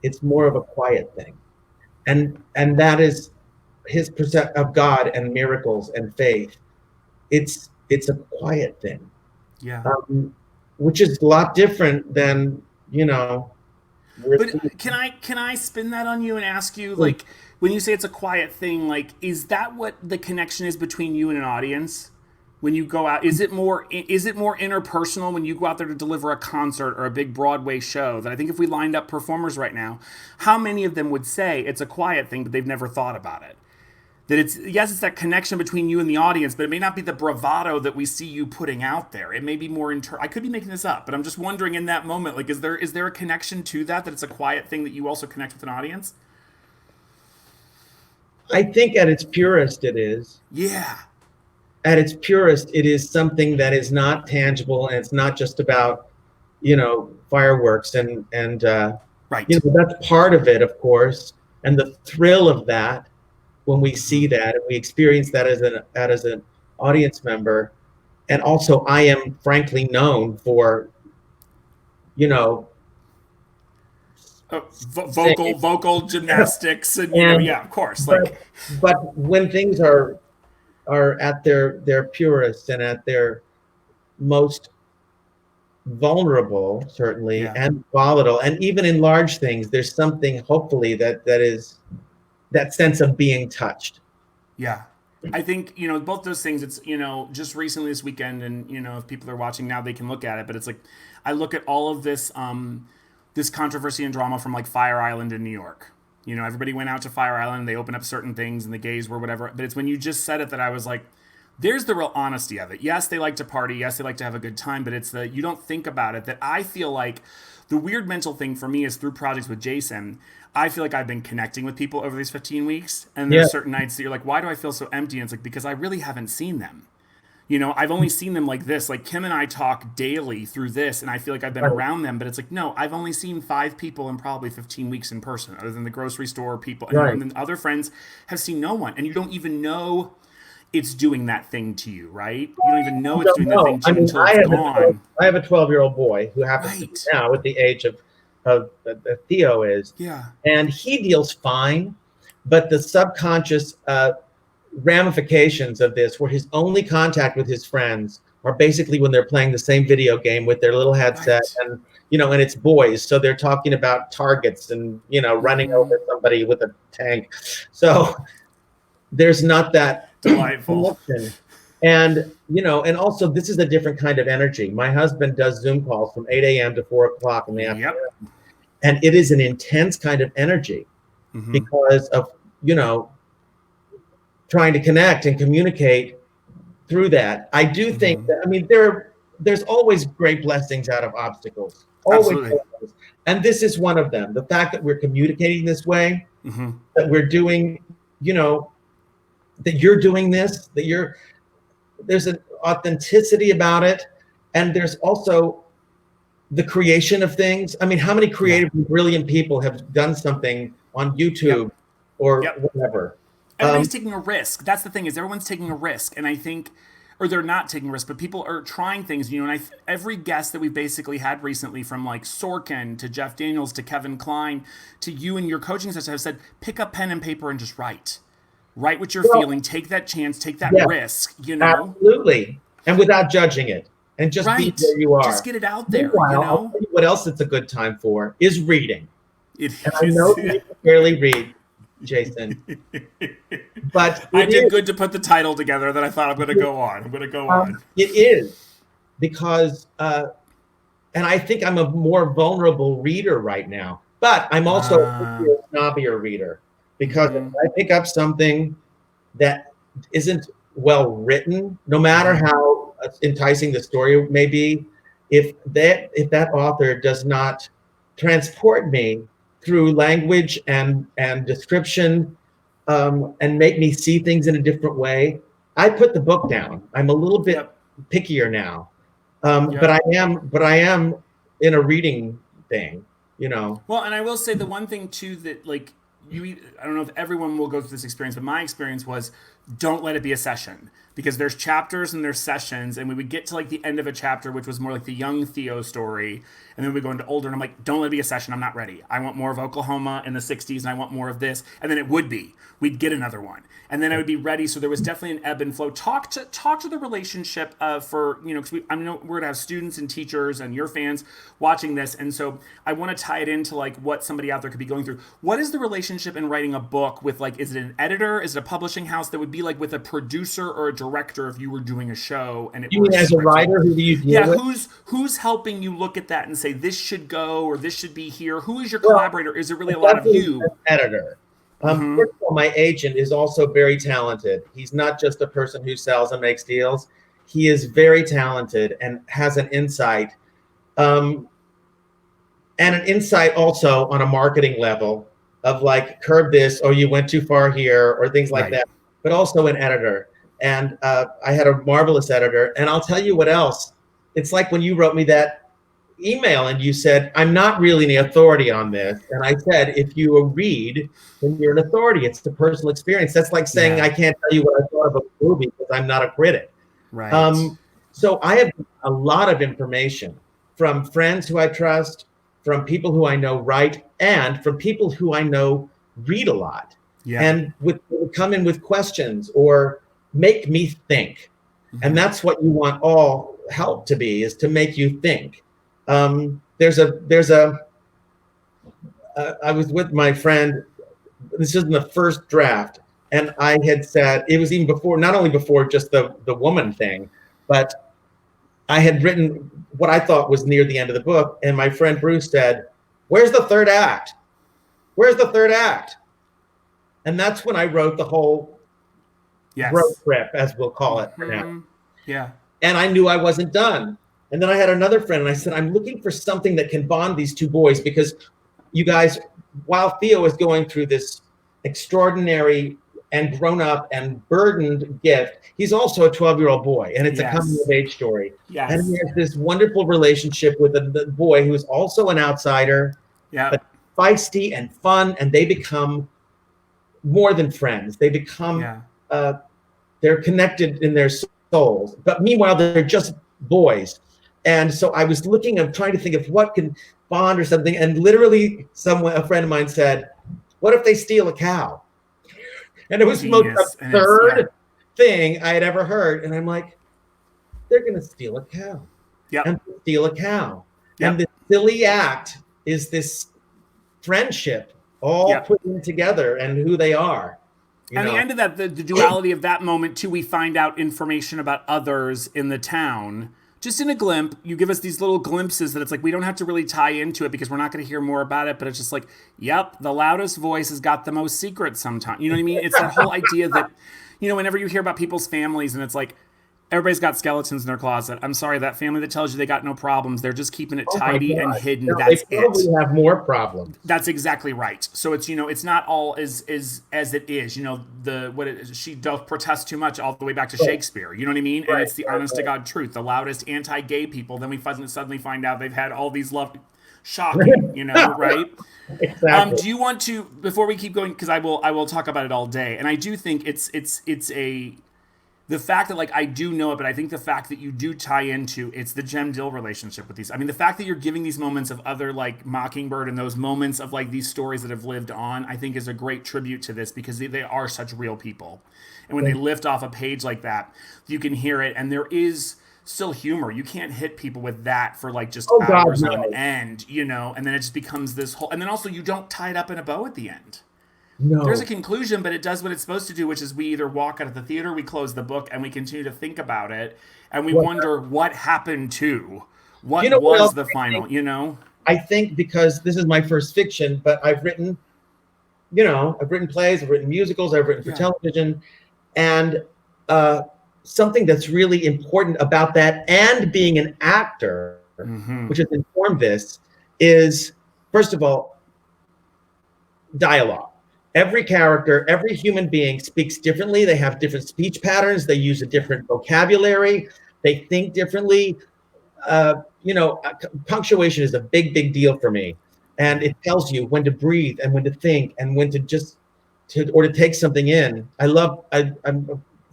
Speaker 1: It's more of a quiet thing. And that is his perception of God and miracles and faith. It's a quiet thing.
Speaker 2: Yeah.
Speaker 1: Which is a lot different than,
Speaker 2: But can I spin that on you and ask you, like, when you say it's a quiet thing, like, is that what the connection is between you and an audience? When you go out, is it more interpersonal when you go out there to deliver a concert or a big Broadway show? That I think if we lined up performers right now, how many of them would say it's a quiet thing, but they've never thought about it? That it's that connection between you and the audience, but it may not be the bravado that we see you putting out there. It may be more I could be making this up, but I'm just wondering in that moment, like, is there a connection to that it's a quiet thing that you also connect with an audience?
Speaker 1: I think at its purest it is.
Speaker 2: Yeah.
Speaker 1: At its purest, it is something that is not tangible, and it's not just about, fireworks and
Speaker 2: right.
Speaker 1: That's part of it, of course, and the thrill of that when we see that and we experience that as an audience member. And also, I am frankly known for,
Speaker 2: vocal gymnastics and of course,
Speaker 1: but when things are at their purest and at their most vulnerable, certainly, and volatile, and even in large things, there's something hopefully that is that sense of being touched.
Speaker 2: Yeah. I think, both those things, it's, just recently this weekend, and, if people are watching now, they can look at it, but it's like, I look at all of this, this controversy and drama from like Fire Island in New York. Everybody went out to Fire Island, they opened up certain things and the gays were whatever, but it's when you just said it that I was like, there's the real honesty of it. Yes, they like to party. Yes, they like to have a good time, but it's you don't think about it, that I feel like the weird mental thing for me is through projects with Jason, I feel like I've been connecting with people over these 15 weeks. And there's certain nights that you're like, why do I feel so empty? And it's like, because I really haven't seen them. I've only seen them like this. Like Kim and I talk daily through this, and I feel like I've been around them, but it's like, no, I've only seen 5 people in probably 15 weeks in person, other than the grocery store people. And then other friends have seen no one. And you don't even know it's doing that thing to you, right? You don't even know it's doing that thing to you until it's gone.
Speaker 1: I have a 12-year-old boy who happens to be now at the age of Theo is.
Speaker 2: Yeah.
Speaker 1: And he deals fine, but the subconscious ramifications of this, where his only contact with his friends are basically when they're playing the same video game with their little headset, and and it's boys, so they're talking about targets and running over somebody with a tank. So there's not that
Speaker 2: delightful
Speaker 1: connection. And and also this is a different kind of energy. My husband does Zoom calls from 8 a.m. to 4 o'clock in the afternoon, and it is an intense kind of energy because of trying to connect and communicate through that. I do think that there's always great blessings out of obstacles. Always. And this is one of them. The fact that we're communicating this way, that we're doing, that you're doing this, there's an authenticity about it. And there's also the creation of things. I mean, how many creative and brilliant people have done something on YouTube or whatever?
Speaker 2: Everybody's taking a risk. That's the thing, is everyone's taking a risk. And I think, or they're not taking a risk, but people are trying things, and every guest that we've basically had recently, from like Sorkin to Jeff Daniels to Kevin Kline to you and your coaching session, have said, pick up pen and paper and just write. Write what you're feeling. Take that chance. Take that risk,
Speaker 1: Absolutely. And without judging it. And just be where you are.
Speaker 2: Just get it out there,
Speaker 1: I'll tell you what else it's a good time for is reading.
Speaker 2: And
Speaker 1: I know you can barely read, Jason. But
Speaker 2: I did good to put the title together that I thought I'm going to go on.
Speaker 1: It is because, and I think I'm a more vulnerable reader right now, but I'm also a snobbier reader, because if I pick up something that isn't well written, no matter how enticing the story may be, if that author does not transport me through language and description, and make me see things in a different way, I put the book down. I'm a little bit pickier now, but I am in a reading thing, you know.
Speaker 2: Well, and I will say the one thing too that like I don't know if everyone will go through this experience, but my experience was don't let it be a session, because there's chapters and there's sessions, and we would get to like the end of a chapter, which was more like the young Theo story, and then we go into older, and I'm like, don't let it be a session. I'm not ready. I want more of Oklahoma in the 60s, and I want more of this. And then it would be. We'd get another one, and then I would be ready. So there was definitely an ebb and flow. Talk to the relationship for, you know, because I know we're gonna have students and teachers and your fans watching this, and so I want to tie it into like what somebody out there could be going through. What is the relationship in writing a book with, like, is it an editor? Is it a publishing house that would be like with a producer or a director if you were doing a show? And
Speaker 1: you mean as a writer, who do you deal with?
Speaker 2: Who's helping you look at that and say this should go or this should be here? Who is your collaborator? Is it really a lot of you?
Speaker 1: An editor. First of all, my agent is also very talented. He's not just a person who sells and makes deals. He is very talented and has an insight, and an insight also on a marketing level of like, curb this, or you went too far here, or things like that. But also an editor. And I had a marvelous editor. And I'll tell you what else. It's like when you wrote me that email and you said, I'm not really the authority on this. And I said, if you read, then you're an authority. It's the personal experience. That's like saying, I can't tell you what I thought of a movie because I'm not a critic.
Speaker 2: Right.
Speaker 1: So I have a lot of information from friends who I trust, from people who I know write, and from people who I know read a lot. And would come in with questions or make me think. And that's what you want all help to be, is to make you think. I was with my friend, this is in the first draft, and I had said, it was even before, not only before just the woman thing, but I had written what I thought was near the end of the book, and my friend Bruce said, where's the third act? Where's the third act? And that's when I wrote the whole road trip, as we'll call it for now.
Speaker 2: Yeah.
Speaker 1: And I knew I wasn't done. And then I had another friend, and I said, I'm looking for something that can bond these two boys, because you guys, while Theo is going through this extraordinary and grown up and burdened gift, he's also a 12-year-old boy, and it's a coming of age story. And he has this wonderful relationship with the boy who's also an outsider, but feisty and fun, and they become more than friends. They become, they're connected in their souls, but meanwhile, they're just boys. And so I was trying to think of what can bond or something. And literally a friend of mine said, what if they steal a cow? And it was the most absurd thing I had ever heard. And I'm like, they're going to steal a cow. And steal a cow. And the silly act is this friendship all put in together and who they are.
Speaker 2: And the end of that, the duality of that moment too, we find out information about others in the town. Just in a glimpse, you give us these little glimpses that it's like we don't have to really tie into it because we're not going to hear more about it. But it's just like, yep, the loudest voice has got the most secrets sometimes. You know what I mean? It's that whole idea that, you know, whenever you hear about people's families and it's like, everybody's got skeletons in their closet. I'm sorry, that family that tells you they got no problems, they're just keeping it tidy and hidden.
Speaker 1: No,
Speaker 2: that's
Speaker 1: they probably have more problems.
Speaker 2: That's exactly right. So it's, you know, it's not all as it is. You know, she doth protest too much all the way back to Shakespeare. You know what I mean? And it's the honest to God truth. The loudest anti-gay people. Then we suddenly find out they've had all these shocking, you know, right?
Speaker 1: Exactly.
Speaker 2: Do you want to, before we keep going, because I will talk about it all day, and I do think the fact that, like, I do know it, but I think the fact that you do tie into, it's the Jem Dill relationship with these. I mean, the fact that you're giving these moments of other, like, Mockingbird and those moments of, like, these stories that have lived on, I think is a great tribute to this, because they are such real people. And when they lift off a page like that, you can hear it, and there is still humor. You can't hit people with that for, like, just hours on end, you know, and then it just becomes this whole, and then also you don't tie it up in a bow at the end.
Speaker 1: No.
Speaker 2: There's a conclusion, but it does what it's supposed to do, which is we either walk out of the theater, we close the book, and we continue to think about it, and we wonder what happened to, what was the final, you know?
Speaker 1: I think because this is my first fiction, but I've written plays, I've written musicals, I've written for television, and something that's really important about that and being an actor, which has informed this, is, first of all, dialogue. Every character, every human being speaks differently. They have different speech patterns. They use a different vocabulary. They think differently. Punctuation is a big deal for me. And it tells you when to breathe and when to think and when to to take something in. It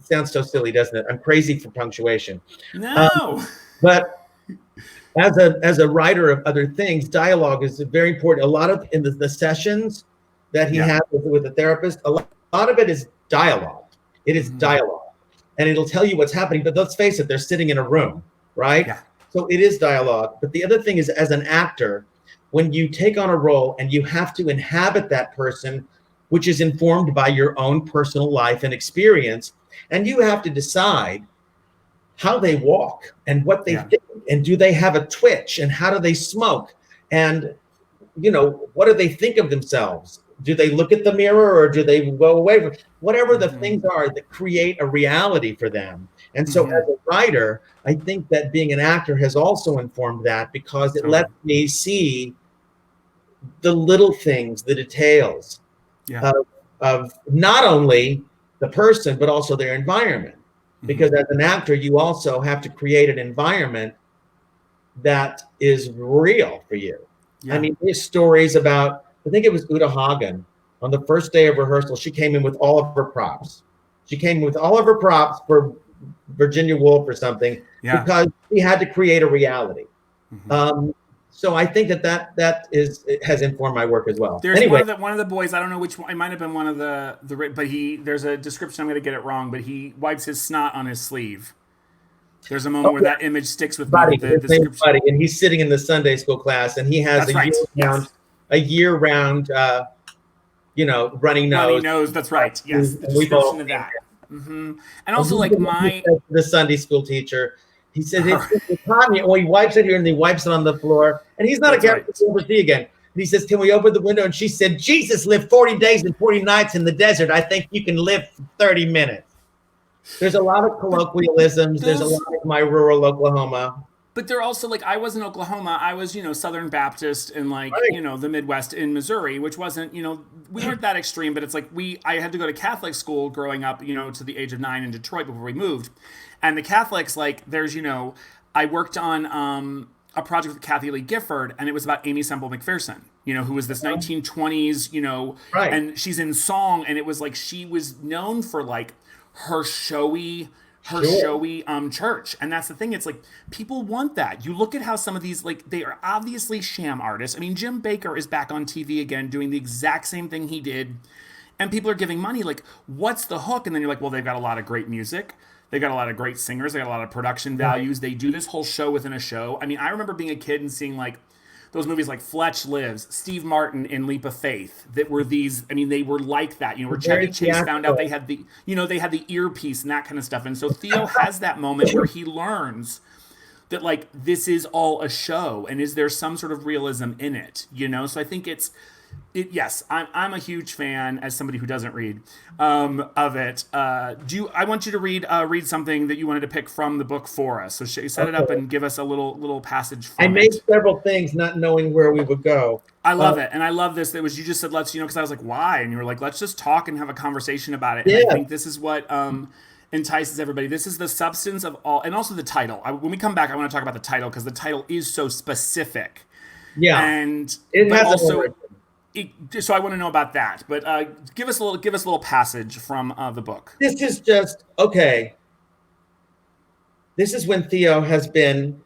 Speaker 1: sounds so silly, doesn't it? I'm crazy for punctuation.
Speaker 2: No.
Speaker 1: But as a writer of other things, dialogue is very important. A lot of in the sessions that he has with the therapist, a lot of it is dialogue. It is dialogue, and it'll tell you what's happening. But let's face it, they're sitting in a room, right?
Speaker 2: Yeah.
Speaker 1: So it is dialogue. But the other thing is, as an actor, when you take on a role and you have to inhabit that person, which is informed by your own personal life and experience, and you have to decide how they walk and what they think, and do they have a twitch, and how do they smoke, and what do they think of themselves? Do they look at the mirror, or do they go away? Whatever the things are that create a reality for them. And so as a writer, I think that being an actor has also informed that, because it lets me see the little things, the details of not only the person, but also their environment. Because as an actor, you also have to create an environment that is real for you. I mean, there's stories about, I think it was Uta Hagen, on the first day of rehearsal, she came in with all of her props. She came with all of her props for Virginia Woolf or something, because she had to create a reality. So I think that has informed my work as well.
Speaker 2: There's one of the boys, I don't know which one, it might have been one of the but there's a description, I'm going to get it wrong, but he wipes his snot on his sleeve. There's a moment where that image sticks with me.
Speaker 1: Buddy, and he's sitting in the Sunday school class, and he has a year-round, runny nose.
Speaker 2: Runny nose, that's right. Yes, the description of that. And also, like
Speaker 1: the Sunday school teacher, he said, he wipes it here and he wipes it on the floor, and he's not a character to ever see again. And he says, "Can we open the window?" And she said, "Jesus lived 40 days and 40 nights in the desert. I think you can live 30 minutes." There's a lot of colloquialisms. There's a lot of my rural Oklahoma.
Speaker 2: But they're also, like, I was in Oklahoma. I was, Southern Baptist in, like, the Midwest in Missouri, which wasn't, we weren't that extreme, but it's like I had to go to Catholic school growing up, to the age of 9 in Detroit before we moved. And the Catholics, like, there's, I worked on a project with Kathy Lee Gifford, and it was about Amy Semple McPherson, who was this 1920s, and she's in song, and it was like she was known for, like, her showy church. And that's the thing, it's like people want that. You look at how some of these, like, they are obviously sham artists. I mean, Jim Baker is back on TV again doing the exact same thing he did, and people are giving money. Like, what's the hook? And then you're like, well, they've got a lot of great music, they got a lot of great singers, they got a lot of production values, they do this whole show within a show. I mean, I remember being a kid and seeing, like, those movies like Fletch Lives, Steve Martin in Leap of Faith, that were these, I mean, they were like that, where Chevy Chase found out they had the, they had the earpiece and that kind of stuff. And so Theo has that moment where he learns that, like, this is all a show, and is there some sort of realism in it, So I think yes, I'm a huge fan, as somebody who doesn't read, of it. I want you to read something that you wanted to pick from the book for us. So set it up and give us a little passage from it.
Speaker 1: I made several things not knowing where we would go.
Speaker 2: I love it. And I love this. That was, you just said, let's, because I was like, why? And you were like, let's just talk and have a conversation about it. And I think this is what entices everybody. This is the substance of all, and also the title. When we come back, I want to talk about the title, because the title is so specific.
Speaker 1: Yeah.
Speaker 2: And
Speaker 1: it has also,
Speaker 2: so I want to know about that, but give us a little passage from the book.
Speaker 1: This is just okay. This is when Theo has been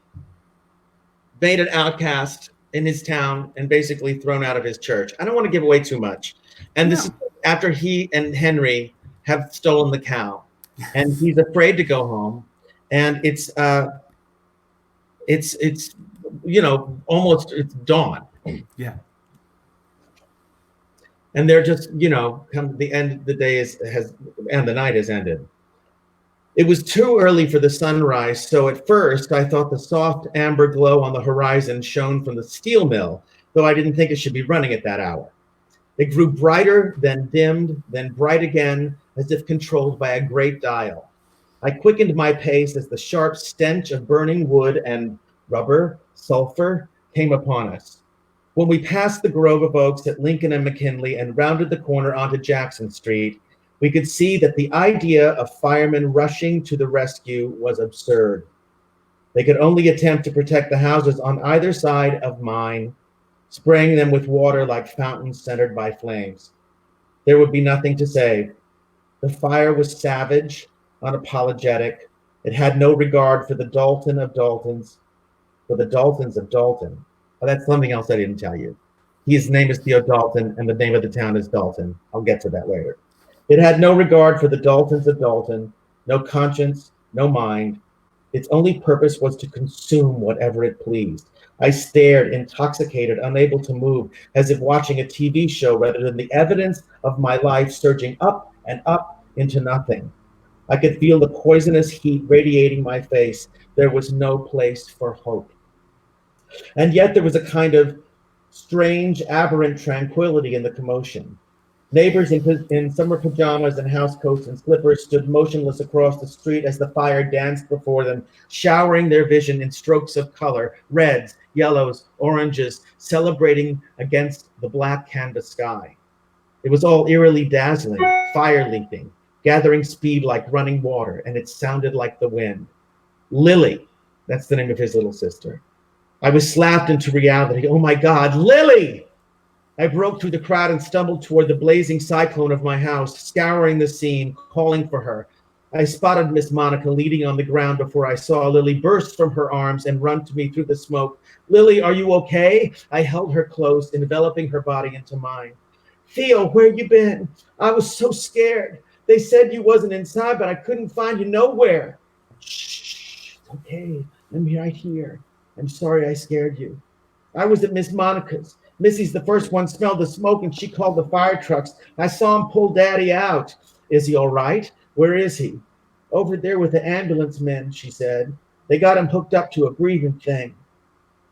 Speaker 1: made an outcast in his town and basically thrown out of his church. I don't want to give away too much. And this is after he and Henry have stolen the cow, and he's afraid to go home. And it's almost it's dawn.
Speaker 2: Yeah.
Speaker 1: And they're just, come the end, the day and the night has ended. It was too early for the sunrise, so at first I thought the soft amber glow on the horizon shone from the steel mill, though I didn't think it should be running at that hour. It grew brighter, then dimmed, then bright again, as if controlled by a great dial. I quickened my pace as the sharp stench of burning wood and rubber, sulfur, came upon us. When we passed the grove of oaks at Lincoln and McKinley and rounded the corner onto Jackson Street, we could see that the idea of firemen rushing to the rescue was absurd. They could only attempt to protect the houses on either side of mine, spraying them with water like fountains centered by flames. There would be nothing to save. The fire was savage, unapologetic. It had no regard for the Dalton of Daltons, for the Daltons of Dalton. Oh, that's something else I didn't tell you. His name is Theo Dalton, and the name of the town is Dalton. I'll get to that later. It had no regard for the Daltons of Dalton, no conscience, no mind. Its only purpose was to consume whatever it pleased. I stared, intoxicated, unable to move, as if watching a TV show rather than the evidence of my life surging up and up into nothing. I could feel the poisonous heat radiating my face. There was no place for hope. And yet there was a kind of strange, aberrant tranquility in the commotion. Neighbors in summer pajamas and housecoats and slippers stood motionless across the street as the fire danced before them, showering their vision in strokes of color, reds, yellows, oranges, celebrating against the black canvas sky. It was all eerily dazzling, fire leaping, gathering speed like running water, and it sounded like the wind. Lily, that's the name of his little sister. I was slapped into reality. Oh my God, Lily! I broke through the crowd and stumbled toward the blazing cyclone of my house, scouring the scene, calling for her. I spotted Miss Monica leaning on the ground before I saw Lily burst from her arms and run to me through the smoke. Lily, are you okay? I held her close, enveloping her body into mine. Theo, where you been? I was so scared. They said you wasn't inside, but I couldn't find you nowhere. Shh, it's okay. I'm right here. I'm sorry I scared you. I was at Miss Monica's. Missy's the first one smelled the smoke and she called the fire trucks. I saw him pull Daddy out. Is he all right? Where is he? Over there with the ambulance men, she said. They got him hooked up to a breathing thing.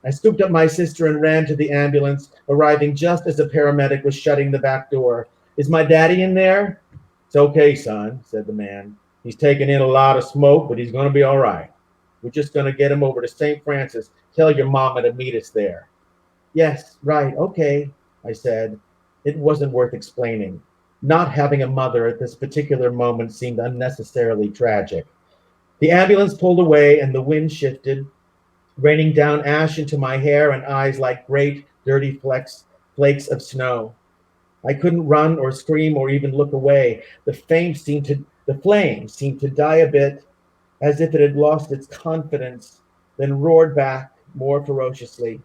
Speaker 1: I scooped up my sister and ran to the ambulance, arriving just as a paramedic was shutting the back door. Is my daddy in there? It's okay, son, said the man. He's taking in a lot of smoke, but he's going to be all right. We're just going to get him over to St. Francis. Tell your mama to meet us there. Yes, right, okay, I said. It wasn't worth explaining. Not having a mother at this particular moment seemed unnecessarily tragic. The ambulance pulled away and the wind shifted, raining down ash into my hair and eyes like great, dirty flakes of snow. I couldn't run or scream or even look away. The flame seemed to die a bit, as if it had lost its confidence, then roared back more ferociously.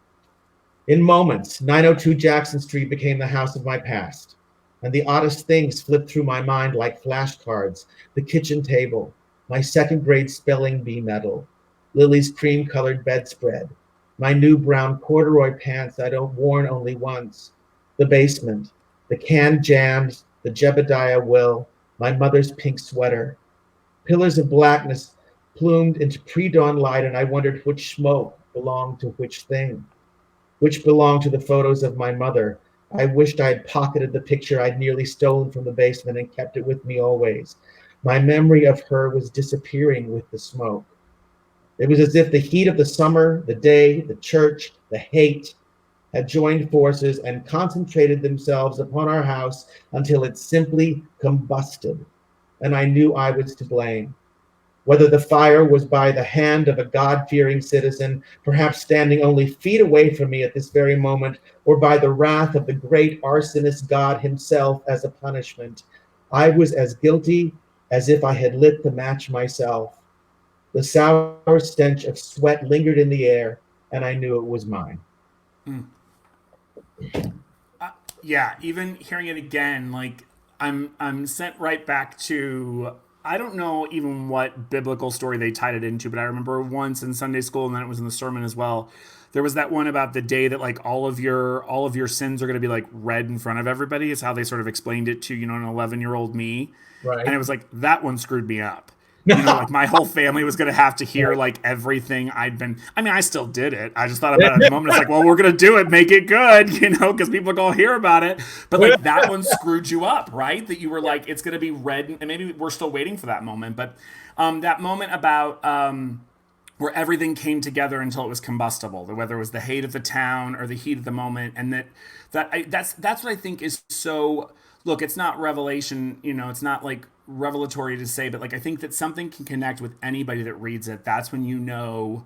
Speaker 1: In moments, 902 Jackson Street became the house of my past, and the oddest things flipped through my mind like flashcards. The kitchen table, my second grade spelling bee medal, Lily's cream-colored bedspread, my new brown corduroy pants I'd worn only once, the basement, the canned jams, the Jebediah will, my mother's pink sweater. Pillars of blackness plumed into pre-dawn light, and I wondered which smoke belonged to which thing. Which belonged to the photos of my mother. I wished I had pocketed the picture I'd nearly stolen from the basement and kept it with me always. My memory of her was disappearing with the smoke. It was as if the heat of the summer, the day, the church, the hate had joined forces and concentrated themselves upon our house until it simply combusted, and I knew I was to blame. Whether the fire was by the hand of a God-fearing citizen, perhaps standing only feet away from me at this very moment, or by the wrath of the great arsonist God himself as a punishment, I was as guilty as if I had lit the match myself. The sour stench of sweat lingered in the air, and I knew it was mine.
Speaker 2: Mm. Yeah, even hearing it again, like I'm sent right back to, I don't know even what biblical story they tied it into, but I remember once in Sunday school, and then it was in the sermon as well. There was that one about the day that like all of your sins are going to be like read in front of everybody. Is how they sort of explained it to an 11-year-old me, and
Speaker 1: Right.
Speaker 2: it was like that one screwed me up You know, like my whole family was going to have to hear like everything I'd been. I mean, I still did it. I just thought about it at the moment. It's like, well, we're going to do it, make it good, you know, because people are going to hear about it. But like that one screwed you up, right? That you were like, it's going to be read, and maybe we're still waiting for that moment. But that moment about where everything came together until it was combustible, whether it was the hate of the town or the heat of the moment, and that's what I think is so. Look, it's not revelation, you know, it's not like revelatory to say, but like I think that something can connect with anybody that reads it. That's when you know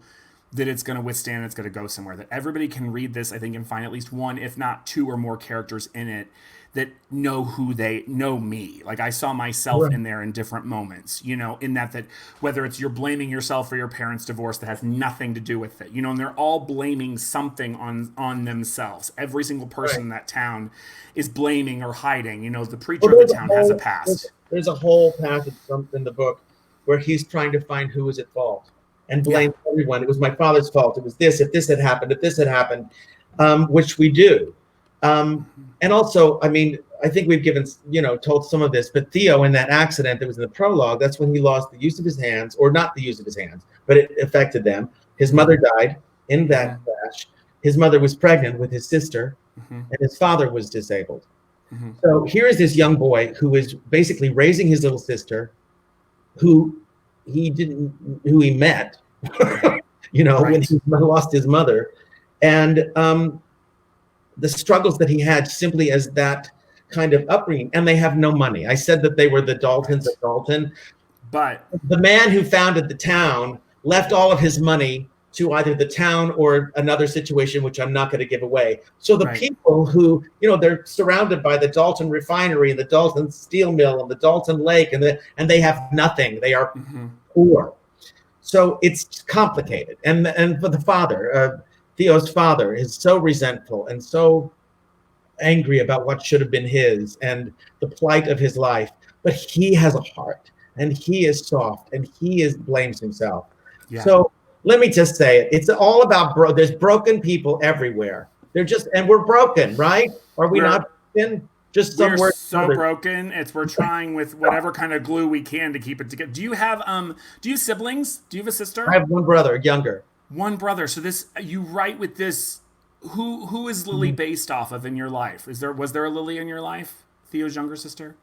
Speaker 2: that it's going to withstand, it's going to go somewhere. That everybody can read this, I think, and find at least one, if not two or more characters in it that know who they know me. Like I saw myself in there in different moments, you know, in that whether it's you're blaming yourself for your parents' divorce that has nothing to do with it, you know, and they're all blaming something on themselves. Every single person in that town is blaming or hiding. You know, the preacher of the town has a past.
Speaker 1: There's a whole passage in the book where he's trying to find who is at fault and blame everyone. It was my father's fault. It was this. If this had happened, which we do. And also, I mean, I think we've told some of this, but Theo, in that accident that was in the prologue, that's when he lost the use of his hands, or not the use of his hands, but it affected them. His mother died in that crash. His mother was pregnant with his sister, and his father was disabled. So here is this young boy who is basically raising his little sister, who he met, when he lost his mother, and the struggles that he had simply as that kind of upbringing. And they have no money. I said that they were the Daltons of Dalton,
Speaker 2: but
Speaker 1: the man who founded the town left all of his money to either the town or another situation, which I'm not going to give away. So the people who, they're surrounded by the Dalton refinery and the Dalton steel mill and the Dalton lake, and they have nothing. They are poor. So it's complicated. And for the father, Theo's father, is so resentful and so angry about what should have been his and the plight of his life. But he has a heart, and he is soft, and he blames himself. Yeah. So let me just say it. It's all about there's broken people everywhere. And we're broken, right? Are we not broken? Just somewhere.
Speaker 2: We're so broken. We're trying with whatever kind of glue we can to keep it together. Do you have siblings? Do you have a sister?
Speaker 1: I have one brother, younger.
Speaker 2: One brother. So you write with this. Who is Lily based off of in your life? Was there a Lily in your life? Theo's younger sister?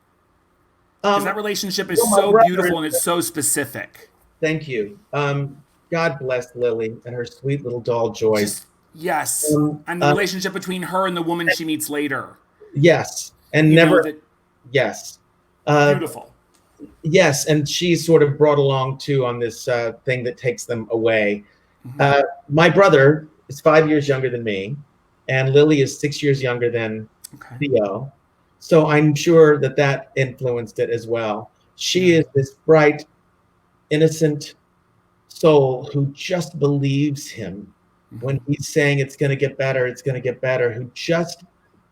Speaker 2: Because that relationship is so beautiful and it's so specific.
Speaker 1: Thank you. God bless Lily and her sweet little doll Joy.
Speaker 2: Yes. And the relationship between her and the woman she meets later.
Speaker 1: Yes. And yes.
Speaker 2: Beautiful.
Speaker 1: Yes. And she's sort of brought along too on this thing that takes them away. My brother is 5 years younger than me, and Lily is 6 years younger than Theo. So I'm sure that influenced it as well. She is this bright, innocent soul who just believes him when he's saying it's going to get better, who just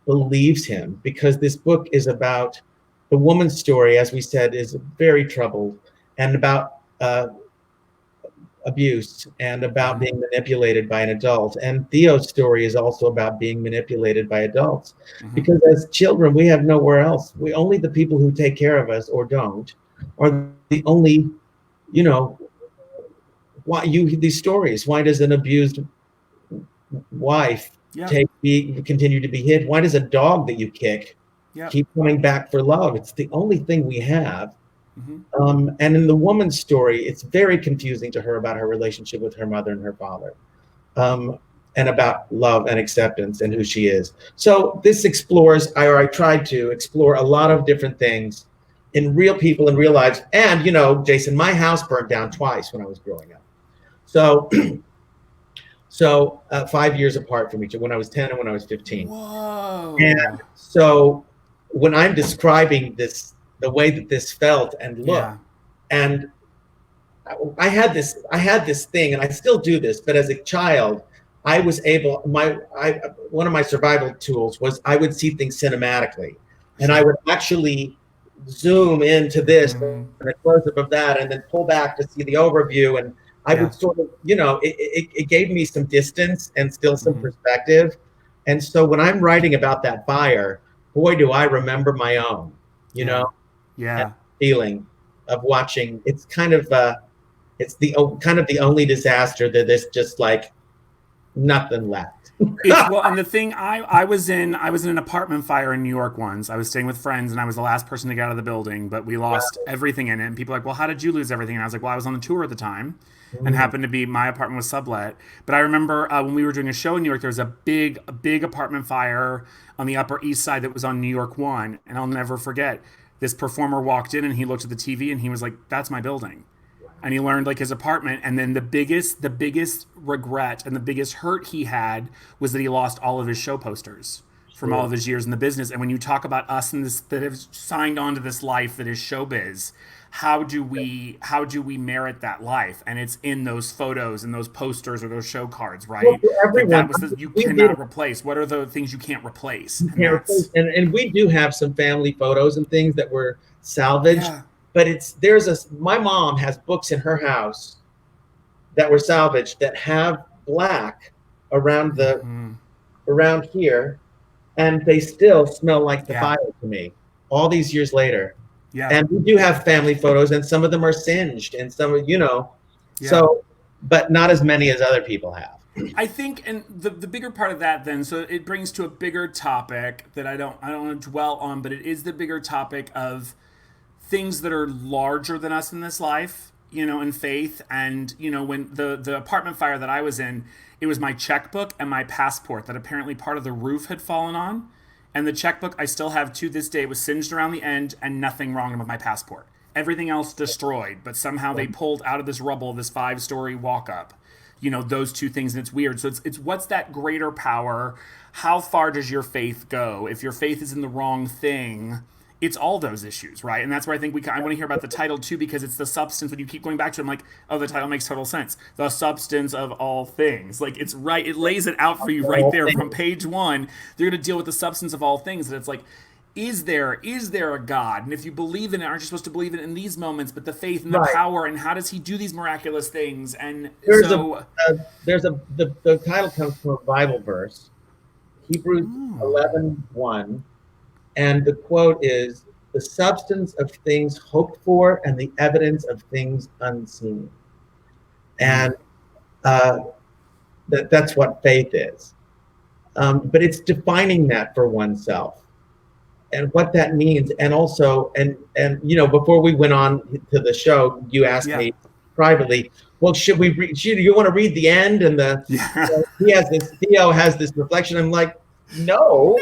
Speaker 1: believes him, because this book is about the woman's story, as we said, is very troubled, and about abuse and about being manipulated by an adult. And Theo's story is also about being manipulated by adults, because as children, we have nowhere else. Only the people who take care of us or don't are the only, these stories. Why does an abused wife continue to be hit? Why does a dog that you kick keep coming back for love? It's the only thing we have. And in the woman's story, it's very confusing to her about her relationship with her mother and her father, and about love and acceptance and who she is. So this I tried to explore a lot of different things in real people and real lives. And, Jason, my house burned down twice when I was growing up. So 5 years apart from each other, when I was 10 and when I was 15.
Speaker 2: Whoa.
Speaker 1: And so when I'm describing this, the way that this felt and looked, and I had this thing, and I still do this, but as a child, I was able, one of my survival tools was I would see things cinematically, and I would actually zoom into this and a close-up of that, and then pull back to see the overview, and I would sort of, it gave me some distance and still some perspective. And so when I'm writing about that fire, boy, do I remember my own, feeling. of watching. It's kind of it's the kind of the only disaster that there's just like nothing left.
Speaker 2: It's well, and the thing I was in an apartment fire in New York once. I was staying with friends, and I was the last person to get out of the building, but we lost everything in it. And people are like, "Well, how did you lose everything?" And I was like, "Well, I was on the tour at the time, and happened to be my apartment was sublet." But I remember when we were doing a show in New York, there was a big apartment fire on the Upper East Side that was on New York One, and I'll never forget. This performer walked in and he looked at the TV and he was like, "That's my building." And he learned like his apartment, and then the biggest regret and the biggest hurt he had was that he lost all of his show posters from all of his years in the business. And when you talk about us and this that have signed on to this life that is showbiz, how do we merit that life? And it's in those photos and those posters or those show cards, right?
Speaker 1: Well, for everyone,
Speaker 2: that was you cannot replace. What are the things you can't replace?
Speaker 1: And we do have some family photos and things that were salvaged.
Speaker 2: Yeah.
Speaker 1: But my mom has books in her house that were salvaged that have black around around here, and they still smell like the fire to me all these years later.
Speaker 2: Yeah.
Speaker 1: And we do have family photos, and some of them are singed, and some are, so, but not as many as other people have.
Speaker 2: I think, and the bigger part of that then, so it brings to a bigger topic that I don't want to dwell on, but it is the bigger topic of things that are larger than us in this life, and faith. And, when the apartment fire that I was in, it was my checkbook and my passport that apparently part of the roof had fallen on. And the checkbook I still have to this day was singed around the end and nothing wrong with my passport. Everything else destroyed, but somehow they pulled out of this rubble this 5-story walk up, those two things. And it's weird. So it's what's that greater power? How far does your faith go? If your faith is in the wrong thing, it's all those issues, right? And that's where I think I want to hear about the title too, because it's the substance. When you keep going back to it, I'm like, oh, the title makes total sense. The substance of all things. Like, it's right. It lays it out for you right there from page 1. They're going to deal with the substance of all things. And it's like, is there a God? And if you believe in it, aren't you supposed to believe in it in these moments? But the faith and the power, and how does he do these miraculous things? And
Speaker 1: the title comes from a Bible verse, Hebrews 11:1. And the quote is, "The substance of things hoped for and the evidence of things unseen." And that's what faith is. But it's defining that for oneself and what that means. And also, and before we went on to the show, you asked me privately, well, should we read? You want to read the end? And Theo has this reflection. I'm like, no,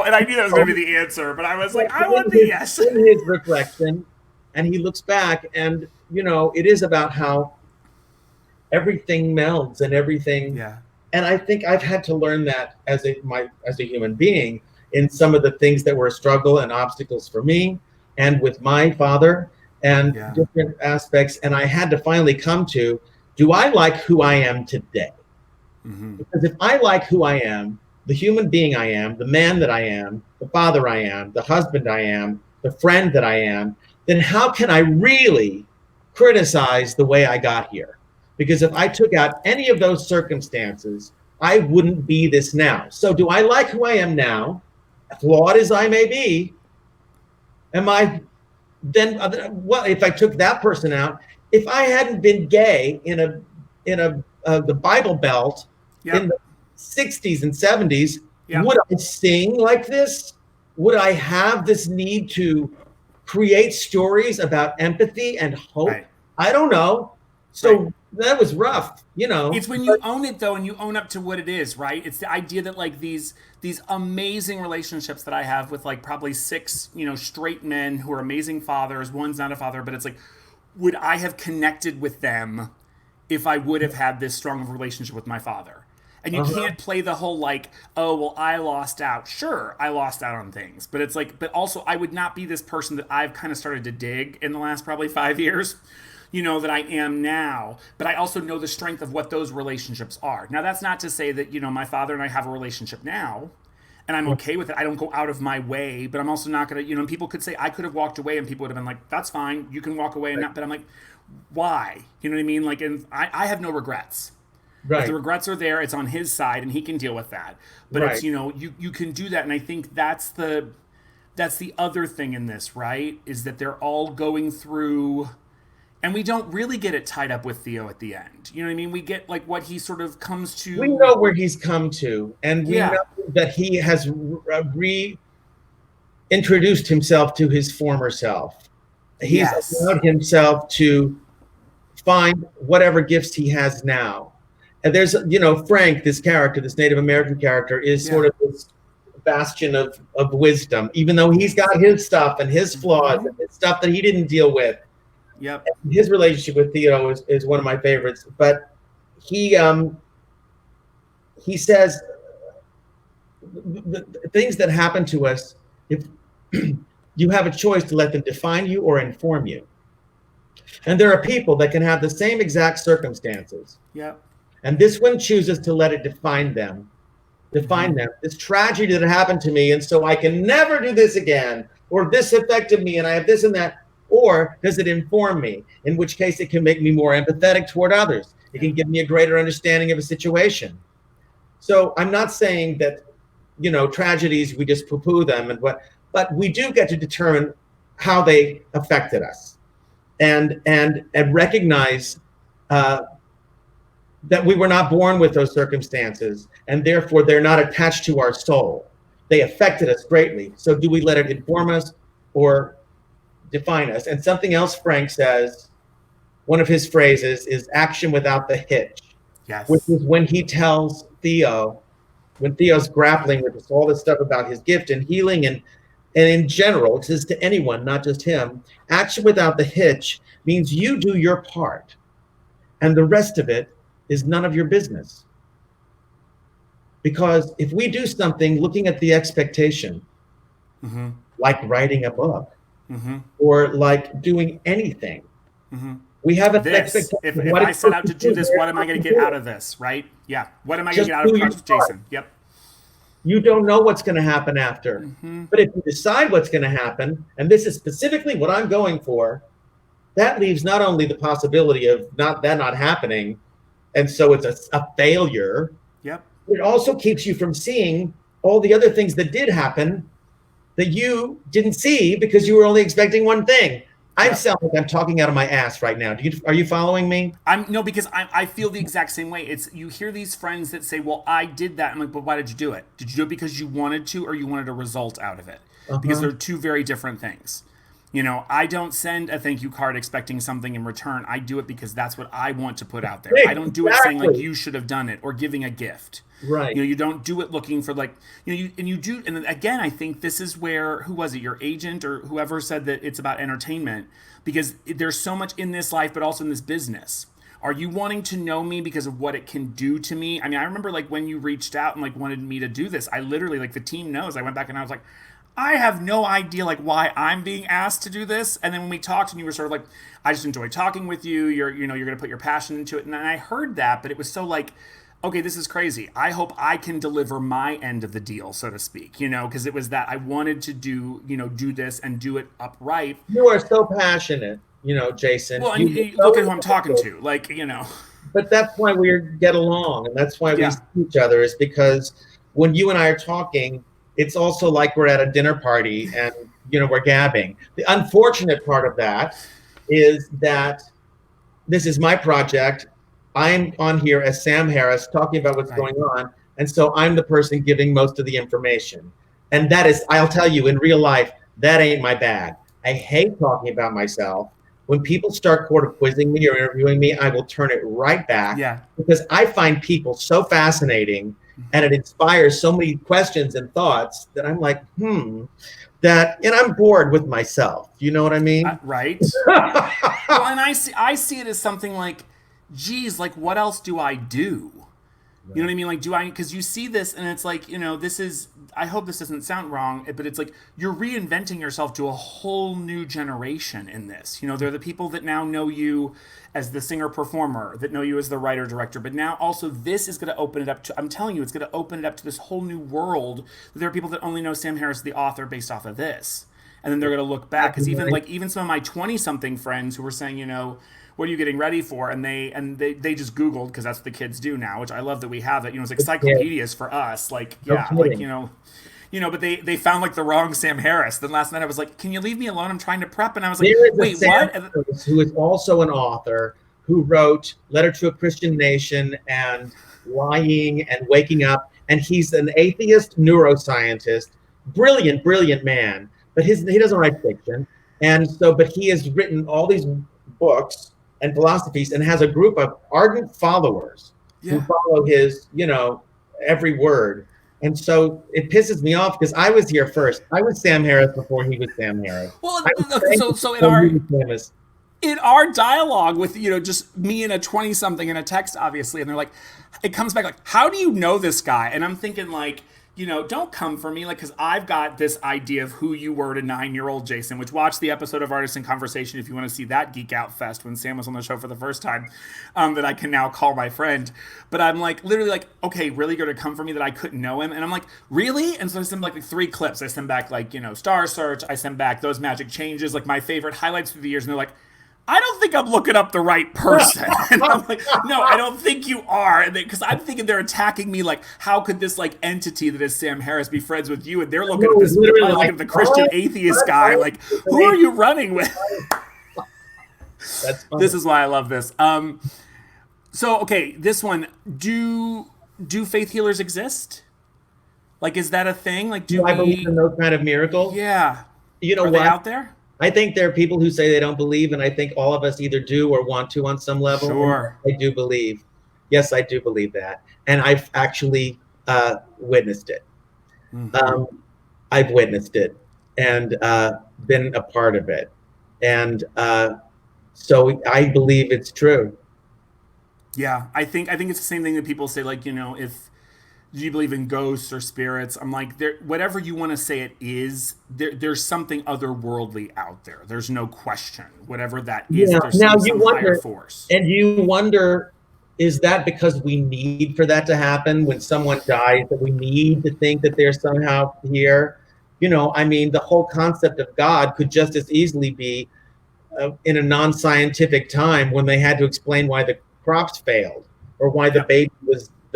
Speaker 2: and I knew that was going to be the answer, but I was like, I want the yes.
Speaker 1: In his reflection, and he looks back, and it is about how everything melds and everything.
Speaker 2: Yeah.
Speaker 1: And I think I've had to learn that as a human being in some of the things that were a struggle and obstacles for me, and with my father, and different aspects. And I had to finally come to, do I like who I am today? Mm-hmm. Because if I like who I am, the human being I am, the man that I am, the father I am, the husband I am, the friend that I am, then how can I really criticize the way I got here? Because if I took out any of those circumstances, I wouldn't be this now. So do I like who I am now, flawed as I may be? Am I then? Well, if I took that person out, if I hadn't been gay in the Bible Belt in the 60s and 70s, would I sing like this? Would I have this need to create stories about empathy and hope? Right. I don't know. So that was rough,
Speaker 2: It's when you own it, though, and you own up to what it is, right? It's the idea that, like, these amazing relationships that I have with, like, probably 6, straight men who are amazing fathers. One's not a father, but it's like, would I have connected with them if I would have had this strong of a relationship with my father? And you can't play the whole, like, oh, well, I lost out. Sure, I lost out on things. But it's like, but also I would not be this person that I've kind of started to dig in the last probably 5 years, that I am now. But I also know the strength of what those relationships are. Now, that's not to say that, my father and I have a relationship now, and I'm okay with it. I don't go out of my way, but I'm also not going to, and people could say I could have walked away and people would have been like, that's fine. You can walk away and not, but I'm like, why? You know what I mean? Like, and I have no regrets. Right. If the regrets are there, it's on his side and he can deal with that. But it's, you can do that. And I think that's that's the other thing in this, right? Is that they're all going through, and we don't really get it tied up with Theo at the end. You know what I mean? We get like what he sort of comes
Speaker 1: We
Speaker 2: to.
Speaker 1: know where he's come to, and we know
Speaker 2: Yeah.
Speaker 1: that he has reintroduced himself to his former self. He's
Speaker 2: Yes.
Speaker 1: allowed himself to find whatever gifts he has now. And there's, Frank, this character, this Native American character, is sort
Speaker 2: Yeah.
Speaker 1: of this bastion of wisdom, even though he's got his stuff and his flaws and his stuff that he didn't deal with.
Speaker 2: Yep.
Speaker 1: His relationship with Theo is one of my favorites. But he says the things that happen to us, if you have a choice to let them define you or inform you. And there are people that can have the same exact circumstances.
Speaker 2: Yep.
Speaker 1: And this one chooses to let it define them. This tragedy that happened to me, and so I can never do this again, or this affected me and I have this and that. Or does it inform me? In which case it can make me more empathetic toward others. It can give me a greater understanding of a situation. So I'm not saying that, tragedies, we just poo-poo them but we do get to determine how they affected us and recognize that we were not born with those circumstances, and therefore they're not attached to our soul. They affected us greatly. So do we let it inform us or define us? And something else Frank says, one of his phrases is action without the hitch,
Speaker 2: Yes.
Speaker 1: which is when he tells Theo, when Theo's grappling with all this stuff about his gift and healing and in general, it says to anyone, not just him, action without the hitch means you do your part and the rest of it is none of your business. Because if we do something looking at the expectation, like writing a book or like doing anything, we have an expectation.
Speaker 2: If I set out to do this, what am I going to get out of this, right? Yeah. What am I going to get out of Project Jason? Yep.
Speaker 1: You don't know what's going to happen after. But if you decide what's going to happen, and this is specifically what I'm going for, that leaves not only the possibility of that not happening, and so it's a failure.
Speaker 2: Yep.
Speaker 1: It also keeps you from seeing all the other things that did happen that you didn't see because you were only expecting one thing. I sound like I'm talking out of my ass right now. Are you following me?
Speaker 2: No, because I feel the exact same way. It's you hear these friends that say, "Well, I did that." I'm like, "But why did you do it? Did you do it because you wanted to, or you wanted a result out of it?" Because they're two very different things. I don't send a thank you card expecting something in return. I do it because that's what I want to put out there. I don't do it saying like you should have done it or giving a gift.
Speaker 1: Right.
Speaker 2: You don't do it looking for like, you do. And then again, I think this is where, who was it? Your agent or whoever said that it's about entertainment, because there's so much in this life, but also in this business. Are you wanting to know me because of what it can do to me? I mean, I remember like when you reached out and like wanted me to do this, I literally, like the team knows, I went back and I was like, I have no idea like why I'm being asked to do this. And then when we talked and you were sort of like, I just enjoy talking with you. You're going to put your passion into it. And I heard that, but it was so like, okay, this is crazy. I hope I can deliver my end of the deal, so to speak, because it was that I wanted to do this and do it upright.
Speaker 1: You are so passionate, Jason.
Speaker 2: Well, and you look at who I'm talking to, like,
Speaker 1: But that's why we get along, and that's why we see each other, is because when you and I are talking, it's also like we're at a dinner party and, we're gabbing. The unfortunate part of that is that this is my project. I'm on here as Sam Harris talking about what's going on. And so I'm the person giving most of the information. And that is, I'll tell you, in real life, that ain't my bag. I hate talking about myself. When people start quizzing me or interviewing me, I will turn it right back.
Speaker 2: Yeah.
Speaker 1: Because I find people so fascinating and it inspires so many questions and thoughts that I'm like, and I'm bored with myself. You know what I mean?
Speaker 2: Right. Well, and I see it as something like, geez, like what else do I do? Right. You know what I mean? Like, because you see this and it's like, this is, I hope this doesn't sound wrong, but it's like you're reinventing yourself to a whole new generation in this. They're the people that now know you as the singer-performer, that know you as the writer-director, but now also this is going to open it up to, I'm telling you, it's going to open it up to this whole new world. There are people that only know Sam Harris, the author, based off of this. And then they're going to look back, because even some of my 20-something friends who were saying, what are you getting ready for? And they just Googled, because that's what the kids do now, which I love that we have it. It's like encyclopedias for us. Like, but they found like the wrong Sam Harris. Then last night I was like, can you leave me alone? I'm trying to prep. And I was like,
Speaker 1: There is a
Speaker 2: wait,
Speaker 1: Sam
Speaker 2: what?
Speaker 1: Harris who is also an author who wrote Letter to a Christian Nation and Lying and Waking Up. And he's an atheist neuroscientist, brilliant, brilliant man. But he doesn't write fiction. And so, but he has written all these books and philosophies and has a group of ardent followers who follow his, every word. And so it pisses me off because I was here first. I was Sam Harris before he was Sam Harris.
Speaker 2: Well,
Speaker 1: I was
Speaker 2: so
Speaker 1: famous.
Speaker 2: in our dialogue with just me and a 20 something in a text, obviously, and they're like, it comes back like, how do you know this guy? And I'm thinking like, don't come for me, like, because I've got this idea of who you were to 9-year-old Jason, which watch the episode of Artist in Conversation if you want to see that geek out fest when Sam was on the show for the first time, that I can now call my friend. But I'm like, literally like, okay, really going to come for me that I couldn't know him? And I'm like, really? And so I send like 3 clips. I send back like, Star Search. I send back Those Magic Changes, like my favorite highlights through the years. And they're like, I don't think I'm looking up the right person. And I'm like, no, I don't think you are. Because I'm thinking they're attacking me like, how could this like entity that is Sam Harris be friends with you? And they're looking at this, looking at the Christian atheist guy, like, who are you running with?
Speaker 1: That's funny.
Speaker 2: This is why I love this. So, okay, this one, do faith healers exist? Like, is that a thing? Like, do
Speaker 1: I believe in those kind of miracles?
Speaker 2: Yeah.
Speaker 1: You know
Speaker 2: are
Speaker 1: what?
Speaker 2: They out there?
Speaker 1: I think there are people who say they don't believe, and I think all of us either do or want to on some level.
Speaker 2: Sure.
Speaker 1: I do believe. Yes, I do believe that. And I've actually witnessed it. Mm-hmm. I've witnessed it and been a part of it. And so I believe it's true.
Speaker 2: Yeah, I think it's the same thing that people say, like, if do you believe in ghosts or spirits? I'm like, whatever you want to say it is, there's something otherworldly out there. There's no question. Whatever that is, there's some higher force.
Speaker 1: And you wonder, is that because we need for that to happen when someone dies, that we need to think that they're somehow here? The whole concept of God could just as easily be in a non-scientific time when they had to explain why the crops failed or why the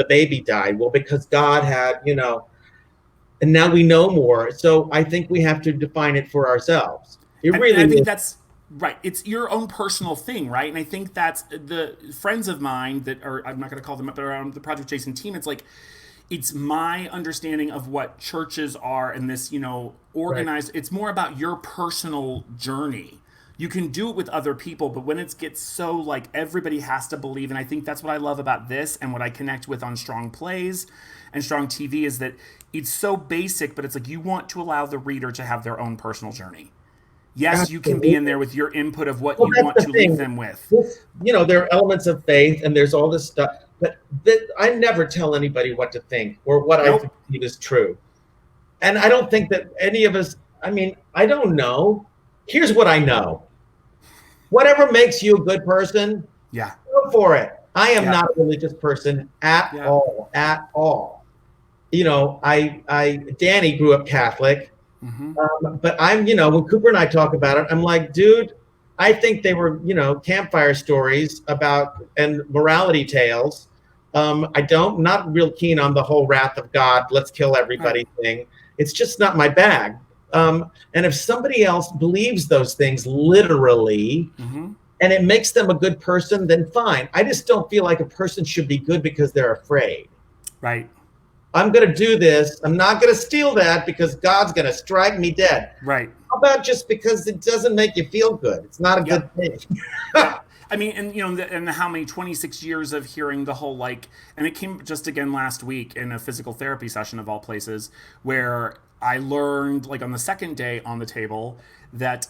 Speaker 1: baby died. Well, because God had, and now we know more. So I think we have to define it for ourselves.
Speaker 2: I think that's right. It's your own personal thing, right? And I think that's the friends of mine that are, I'm not going to call them up, but around the Project Jason team. It's like, it's my understanding of what churches are and this, organized. Right. It's more about your personal journey. You can do it with other people, but when it gets so like everybody has to believe, and I think that's what I love about this and what I connect with on Strong Plays and Strong TV is that it's so basic, but it's like you want to allow the reader to have their own personal journey. Yes, absolutely. You can be in there with your input of what you want to leave them with.
Speaker 1: There are elements of faith and there's all this stuff, but I never tell anybody what to think or what I think is true. And I don't think that any of us, I don't know. Here's what I know. Whatever makes you a good person, go for it. I am not a religious person at all. Danny grew up Catholic, but I'm, when Cooper and I talk about it, I'm like, dude, I think they were, campfire stories and morality tales. Not real keen on the whole wrath of God, let's kill everybody thing. It's just not my bag. And if somebody else believes those things literally, and it makes them a good person, then fine. I just don't feel like a person should be good because they're afraid.
Speaker 2: Right.
Speaker 1: I'm going to do this. I'm not going to steal that because God's going to strike me dead.
Speaker 2: Right.
Speaker 1: How about just because it doesn't make you feel good? It's not a good thing.
Speaker 2: And how many 26 years of hearing the whole and it came just again last week in a physical therapy session of all places where I learned on the second day on the table that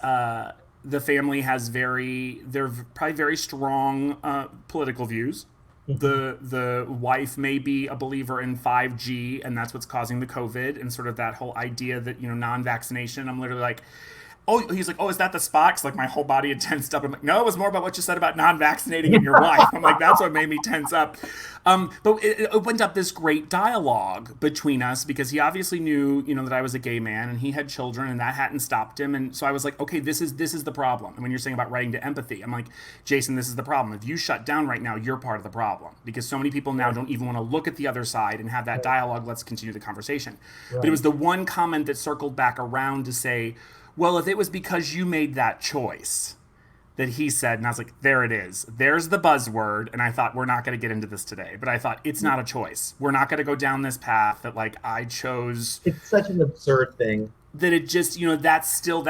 Speaker 2: the family has they're probably very strong political views. The wife may be a believer in 5G and that's what's causing the COVID and sort of that whole idea that, non-vaccination. I'm literally like, oh, he's like, oh, is that the Spock? Like my whole body had tensed up. I'm like, no, it was more about what you said about non-vaccinating and your wife. I'm like, that's what made me tense up. But it opened up this great dialogue between us because he obviously knew, that I was a gay man and he had children and that hadn't stopped him. And so I was like, okay, this is the problem. And when you're saying about writing to empathy, I'm like, Jason, this is the problem. If you shut down right now, you're part of the problem because so many people now don't even want to look at the other side and have that dialogue. Let's continue the conversation. Right. But it was the one comment that circled back around to say, well, if it was because you made that choice that he said, and I was like, there it is. There's the buzzword. And I thought, we're not going to get into this today. But I thought, it's not a choice. We're not going to go down this path that, like, I chose.
Speaker 1: It's such an absurd thing.
Speaker 2: That it just, that's still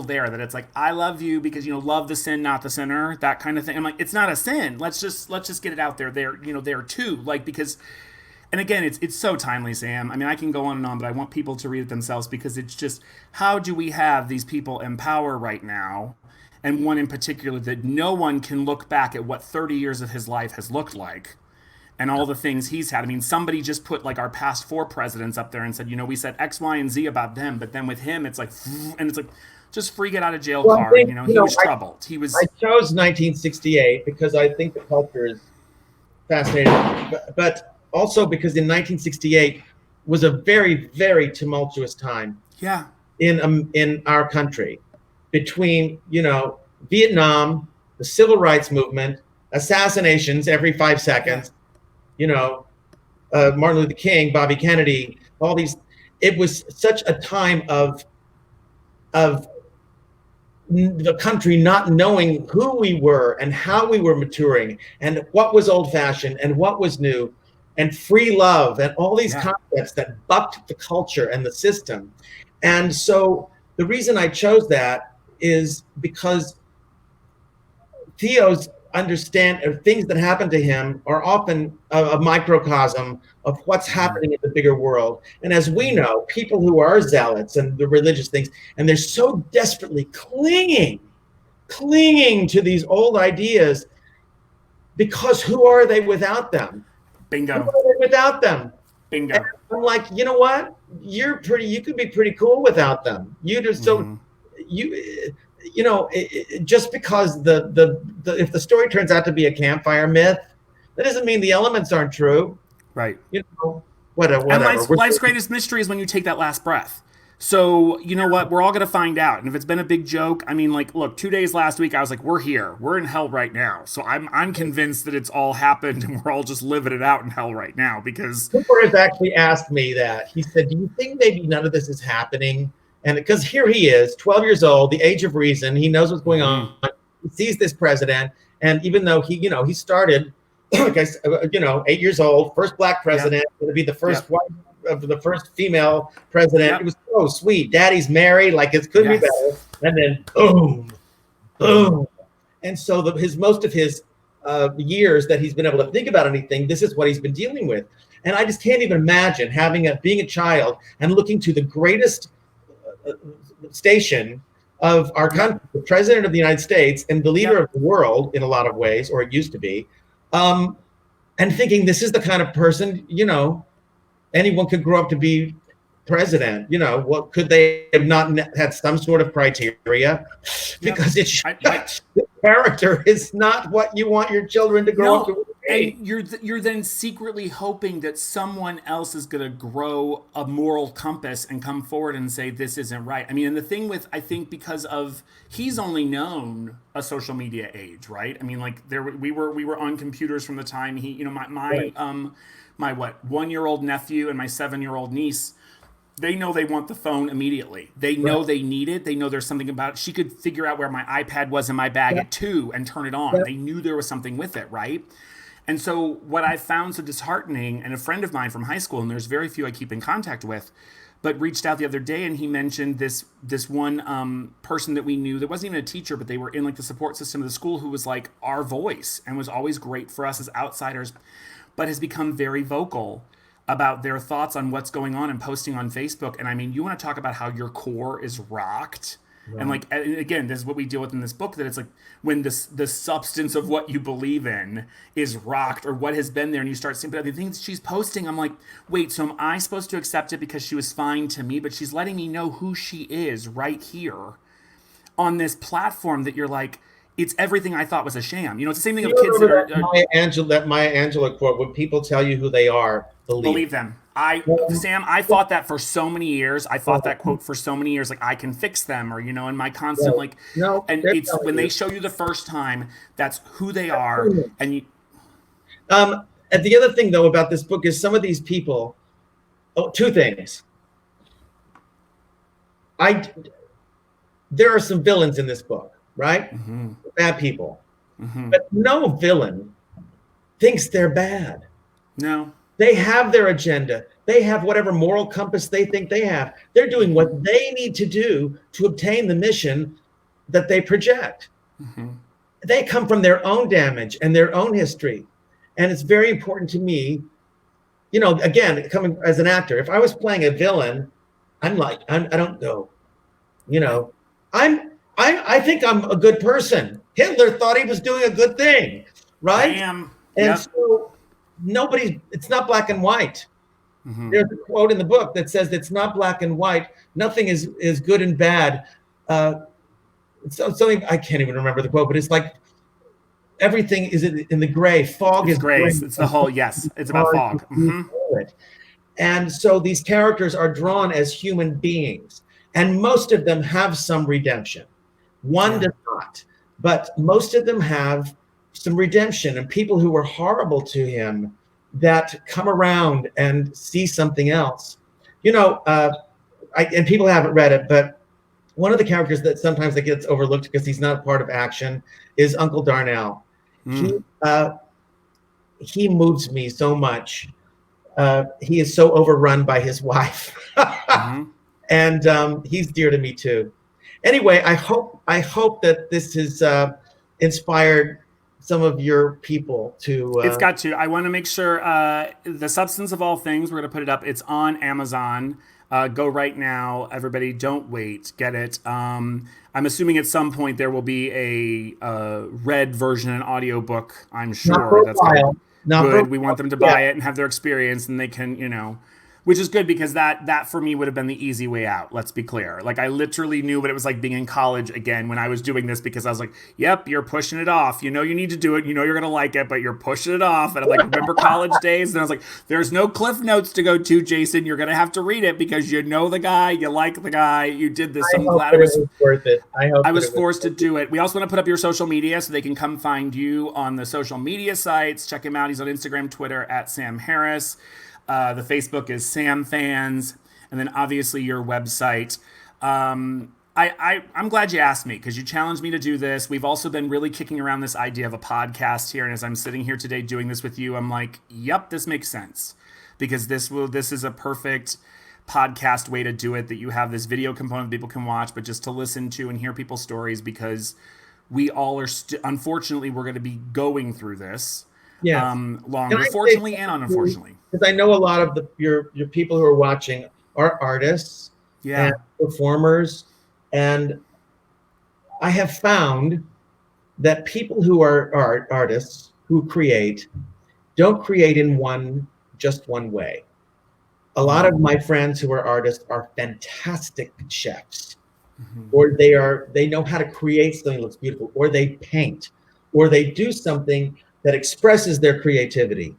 Speaker 2: there. That it's like, I love you because, love the sin, not the sinner. That kind of thing. I'm like, it's not a sin. Let's just get it out there. There too. Like, because... And again, it's so timely, Sam. I mean, I can go on and on, but I want people to read it themselves because it's just, how do we have these people in power right now? And one in particular that no one can look back at what 30 years of his life has looked like and all the things he's had. I mean, somebody just put like our past 4 presidents up there and said, we said X, Y, and Z about them. But then with him, it's like, and it's like, just free get out of jail card. He was troubled.
Speaker 1: I chose 1968 because I think the culture is fascinating. But also because in 1968 was a very, very tumultuous time.
Speaker 2: Yeah.
Speaker 1: In our country, between Vietnam, the civil rights movement, assassinations every 5 seconds, Martin Luther King, Bobby Kennedy, all these. It was such a time of the country not knowing who we were and how we were maturing and what was old-fashioned and what was new. And free love and all these concepts that bucked the culture and the system. And so the reason I chose that is because Theo's things that happen to him are often a microcosm of what's happening in the bigger world. And as we know, people who are zealots and the religious things, and they're so desperately clinging to these old ideas because who are they without them?
Speaker 2: Bingo.
Speaker 1: Without them.
Speaker 2: Bingo.
Speaker 1: And I'm like, you know what? You could be pretty cool without them. You just don't. Just because if the story turns out to be a campfire myth, that doesn't mean the elements aren't true.
Speaker 2: Right.
Speaker 1: Whatever.
Speaker 2: And life's greatest mystery is when you take that last breath. So, you know what? We're all going to find out. And if it's been a big joke, I mean, like, look, 2 days last week, I was like, we're here. We're in hell right now. So I'm convinced that it's all happened and we're all just living it out in hell right now because...
Speaker 1: Cooper has actually asked me that. He said, do you think maybe none of this is happening? And because here he is, 12 years old, the age of reason. He knows what's going on. He sees this president. And even though he started, like I said, 8 years old, first black president, going to be the first white of the first female president. It was so sweet. Daddy's married, like it could be better. And then boom. And so most of his years that he's been able to think about anything, this is what he's been dealing with. And I just can't even imagine being a child and looking to the greatest station of our country, the president of the United States and the leader of the world in a lot of ways, or it used to be, and thinking this is the kind of person, anyone could grow up to be president. What could they have not had some sort of criteria? Because it's the character is not what you want your children to grow up to be.
Speaker 2: And you're then secretly hoping that someone else is going to grow a moral compass and come forward and say this isn't right. I mean, and the thing with, I think because of he's only known a social media age, right? I mean, like we were on computers from the time he, my 1-year-old nephew and my 7-year-old niece, they know they want the phone immediately. They know they need it. They know there's something about it. She could figure out where my iPad was in my bag at 2 and turn it on. They knew there was something with it, right? And so what I found so disheartening, and a friend of mine from high school, and there's very few I keep in contact with, but reached out the other day and he mentioned this one person that we knew that wasn't even a teacher, but they were in like the support system of the school who was like our voice and was always great for us as outsiders, but has become very vocal about their thoughts on what's going on and posting on Facebook. And I mean, you want to talk about how your core is rocked. Right. And like, again, this is what we deal with in this book, that it's like when the substance of what you believe in is rocked or what has been there, and you start seeing the things she's posting, I'm like, wait, so am I supposed to accept it because she was fine to me, but she's letting me know who she is right here. on this platform that you're like, it's everything I thought was a sham. You know, it's the same thing
Speaker 1: You
Speaker 2: of kids that
Speaker 1: remember
Speaker 2: are
Speaker 1: that Maya Angelou quote: "When people tell you who they are, believe."
Speaker 2: believe them.
Speaker 1: Um,
Speaker 2: Sam, I fought that for so many years. I fought that quote for so many years. Like, I can fix them, or, you know, in my constant,
Speaker 1: no,
Speaker 2: like,
Speaker 1: no,
Speaker 2: and
Speaker 1: they're
Speaker 2: it's
Speaker 1: telling
Speaker 2: when they
Speaker 1: you.
Speaker 2: show you the first time, that's who they are. And you,
Speaker 1: And the other thing, though, about this book is some of these people. Oh, two things. I There are some villains in this book, right? Bad people, but no villain thinks they're bad.
Speaker 2: no.
Speaker 1: They have their agenda. They have whatever moral compass they think they have. They're doing what they need to do to obtain the mission that they project. They come from their own damage and their own history. And it's very important to me, you know, again, coming as an actor, if I was playing a villain, I don't go, you know, I think I'm a good person. Hitler thought he was doing a good thing, right?
Speaker 2: Bam.
Speaker 1: And
Speaker 2: Yep.
Speaker 1: so it's not black and white. There's a quote in the book that says it's not black and white. Nothing is good and bad. Something I can't even remember the quote, but it's like everything is in the gray. Fog
Speaker 2: It's
Speaker 1: is gray.
Speaker 2: grace. It's the whole, yes, it's about
Speaker 1: Hard to
Speaker 2: fog.
Speaker 1: see through it. And so these characters are drawn as human beings, and most of them have some redemption. One does not, but most of them have some redemption, and people who were horrible to him that come around and see something else. You know, and people haven't read it, but one of the characters that sometimes that gets overlooked because he's not part of action is Uncle Darnell. He moves me so much. He is so overrun by his wife, and he's dear to me too. Anyway, I hope that this has inspired some of your people to.
Speaker 2: It's got to. I want to make sure The Substance of All Things, we're going to put it up. It's on Amazon. Go right now. Everybody, don't wait. Get it. I'm assuming at some point there will be a read version, an audiobook, I'm sure. That's good. We want them to buy it and have their experience, and they can, you know, which is good because that for me would have been the easy way out. Let's be clear. Like, I literally knew what it was like being in college again when I was doing this, because I was like, yep, you're pushing it off. You know, you need to do it. You know, you're going to like it, but you're pushing it off. And I'm like, remember college days? And I was like, there's no cliff notes to go to, Jason. You're going to have to read it because you know the guy, you like the guy, you did this. So I'm glad it was
Speaker 1: worth it.
Speaker 2: I was forced to do it. We also want to put up your social media so they can come find you on the social media sites. Check him out. He's on Instagram, Twitter at Sam Harris. The Facebook is Sam Fans, and then obviously your website. I'm glad you asked me because you challenged me to do this. We've also been really kicking around this idea of a podcast here, and as I'm sitting here today doing this with you, I'm like, yep, this makes sense because this is a perfect podcast way to do it. That you have this video component that people can watch, but just to listen to and hear people's stories, because we all are unfortunately we're going to be going through this.
Speaker 1: Yes.
Speaker 2: Longer, fortunately and unfortunately.
Speaker 1: Because I know a lot of your people who are watching are artists and performers, and I have found that people who are artists who create don't create in just one way. A lot of my friends who are artists are fantastic chefs, or they know how to create something that looks beautiful, or they paint, or they do something that expresses their creativity.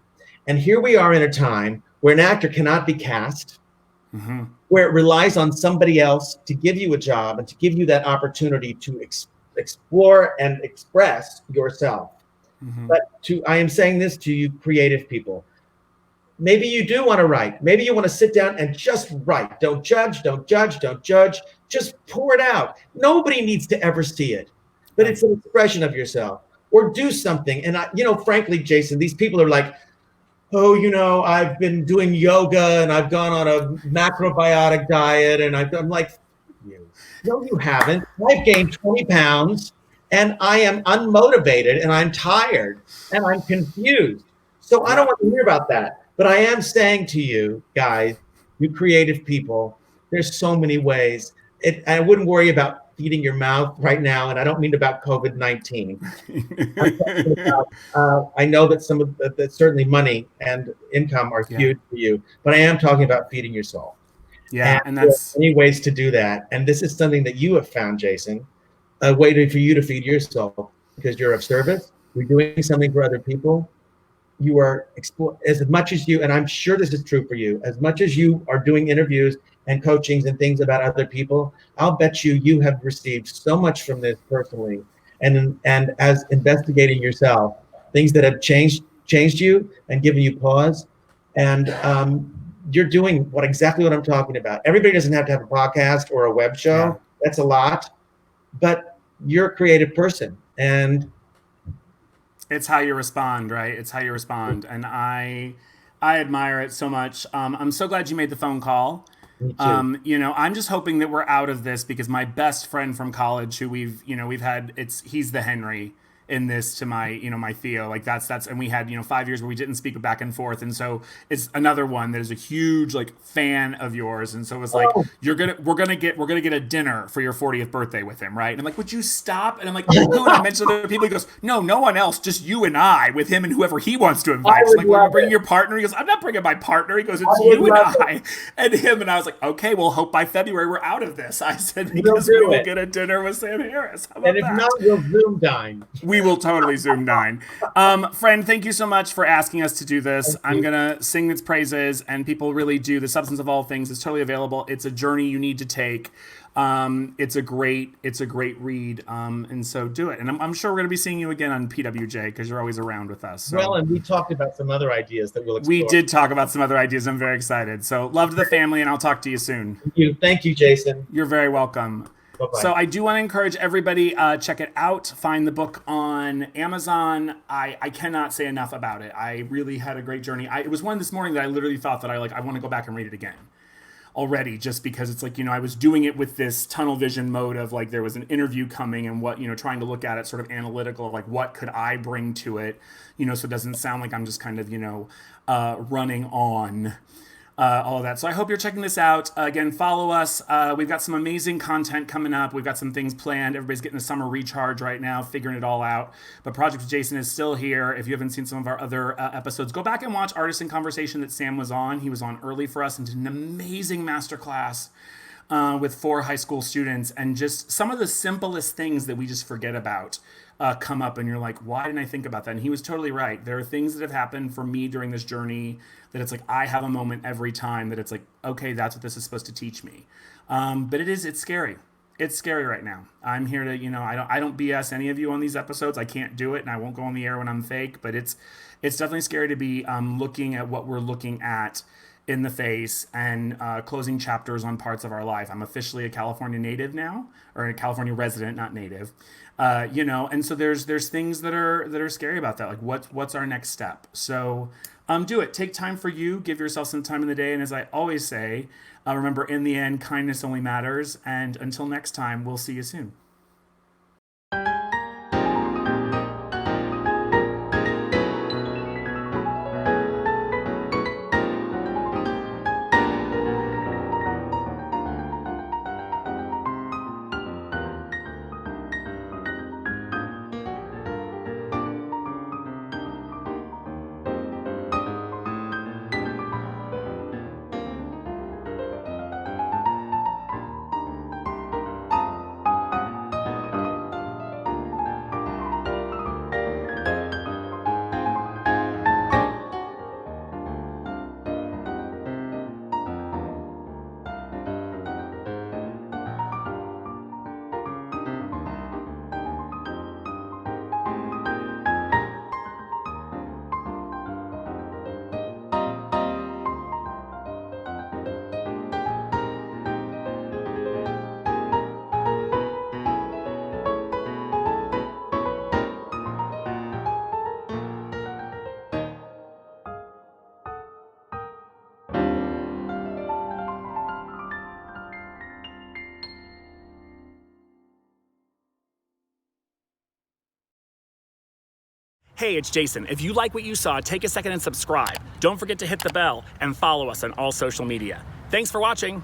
Speaker 1: And here we are in a time where an actor cannot be cast, where it relies on somebody else to give you a job and to give you that opportunity to explore and express yourself. But I am saying this to you creative people. Maybe you do want to write. Maybe you want to sit down and just write. Don't judge, don't judge, don't judge. Just pour it out. Nobody needs to ever see it, but it's an expression of yourself. Or do something. And frankly, Jason, these people are like, oh, I've been doing yoga and I've gone on a macrobiotic diet, and I'm like, no, you haven't. I've gained 20 pounds and I am unmotivated and I'm tired and I'm confused. So I don't want to hear about that. But I am saying to you guys, you creative people, there's so many ways. I wouldn't worry about feeding your mouth right now, and I don't mean about COVID-19. I know that some of that certainly money and income are huge for you, but I am talking about feeding your soul.
Speaker 2: Yeah, and that's
Speaker 1: many ways to do that. And this is something that you have found, Jason, a way for you to feed yourself because you're of service. You're doing something for other people. You are as much as you, and I'm sure this is true for you, as much as you are doing interviews and coachings and things about other people, I'll bet you have received so much from this personally, and as investigating yourself, things that have changed you and given you pause, and you're doing exactly what I'm talking about. Everybody doesn't have to have a podcast or a web show.
Speaker 2: Yeah.
Speaker 1: That's a lot, but you're a creative person, and
Speaker 2: It's how you respond, right? It's how you respond, and I admire it so much. I'm so glad you made the phone call.
Speaker 1: me too.
Speaker 2: I'm just hoping that we're out of this because my best friend from college, who we've had, he's the Henry in this to my, my Theo. Like that's, and we had, 5 years where we didn't speak back and forth. And so it's another one that is a huge like fan of yours. And so it was like,
Speaker 1: Oh,
Speaker 2: we're going to get a dinner for your 40th birthday with him. Right. And I'm like, would you stop? And I'm like, who? And I mentioned other people. He goes, no one else, just you and I with him and whoever he wants to invite. I'm
Speaker 1: would
Speaker 2: like, we're bringing
Speaker 1: love
Speaker 2: your partner. He goes, I'm not bringing my partner. He goes, it's
Speaker 1: would
Speaker 2: you and
Speaker 1: love
Speaker 2: I and him. And I was like, okay, well, hope by February we're out of this. I said,
Speaker 1: We'll
Speaker 2: because we
Speaker 1: do
Speaker 2: will
Speaker 1: it.
Speaker 2: get a dinner with Sam Harris. How about
Speaker 1: And if
Speaker 2: that?
Speaker 1: not, we'll Zoom dine.
Speaker 2: We will totally Zoom dine. Friend, thank you so much for asking us to do this. I'm going to sing its praises, and people really do. The Substance of All Things is totally available. It's a journey you need to take. It's a great read. And so do it. And I'm sure we're going to be seeing you again on PWJ because you're always around with us. So.
Speaker 1: Well, and we talked about some other ideas that we'll explore.
Speaker 2: We did talk about some other ideas. I'm very excited. So love to the family, and I'll talk to you soon.
Speaker 1: Thank you, Jason.
Speaker 2: You're very welcome.
Speaker 1: Bye-bye.
Speaker 2: So I do want to encourage everybody, check it out. Find the book on Amazon. I cannot say enough about it. I really had a great journey. It was one this morning that I literally thought that I want to go back and read it again already, just because it's like, I was doing it with this tunnel vision mode of like, there was an interview coming and what, trying to look at it sort of analytical, like what could I bring to it, so it doesn't sound like I'm just kind of, running on all of that. So I hope you're checking this out. Again, follow us. We've got some amazing content coming up. We've got some things planned. Everybody's getting a summer recharge right now, figuring it all out. But Project with Jason is still here. If you haven't seen some of our other episodes, go back and watch Artist in Conversation that Sam was on. He was on early for us and did an amazing masterclass with 4 high school students. And just some of the simplest things that we just forget about come up, and you're like, why didn't I think about that? And he was totally right. There are things that have happened for me during this journey that it's like I have a moment every time that it's like, okay, that's what this is supposed to teach me. But it's scary. It's scary right now. I'm here to, I don't BS any of you on these episodes. I can't do it, and I won't go on the air when I'm fake. But it's definitely scary to be looking at what we're looking at in the face and closing chapters on parts of our life. I'm officially a California native now, or a California resident, not native. And so there's things that are scary about that. Like what's our next step? So do it. Take time for you. Give yourself some time in the day. And as I always say, remember, in the end, kindness only matters. And until next time, we'll see you soon. Hey, it's Jason. If you like what you saw, take a second and subscribe. Don't forget to hit the bell and follow us on all social media. Thanks for watching.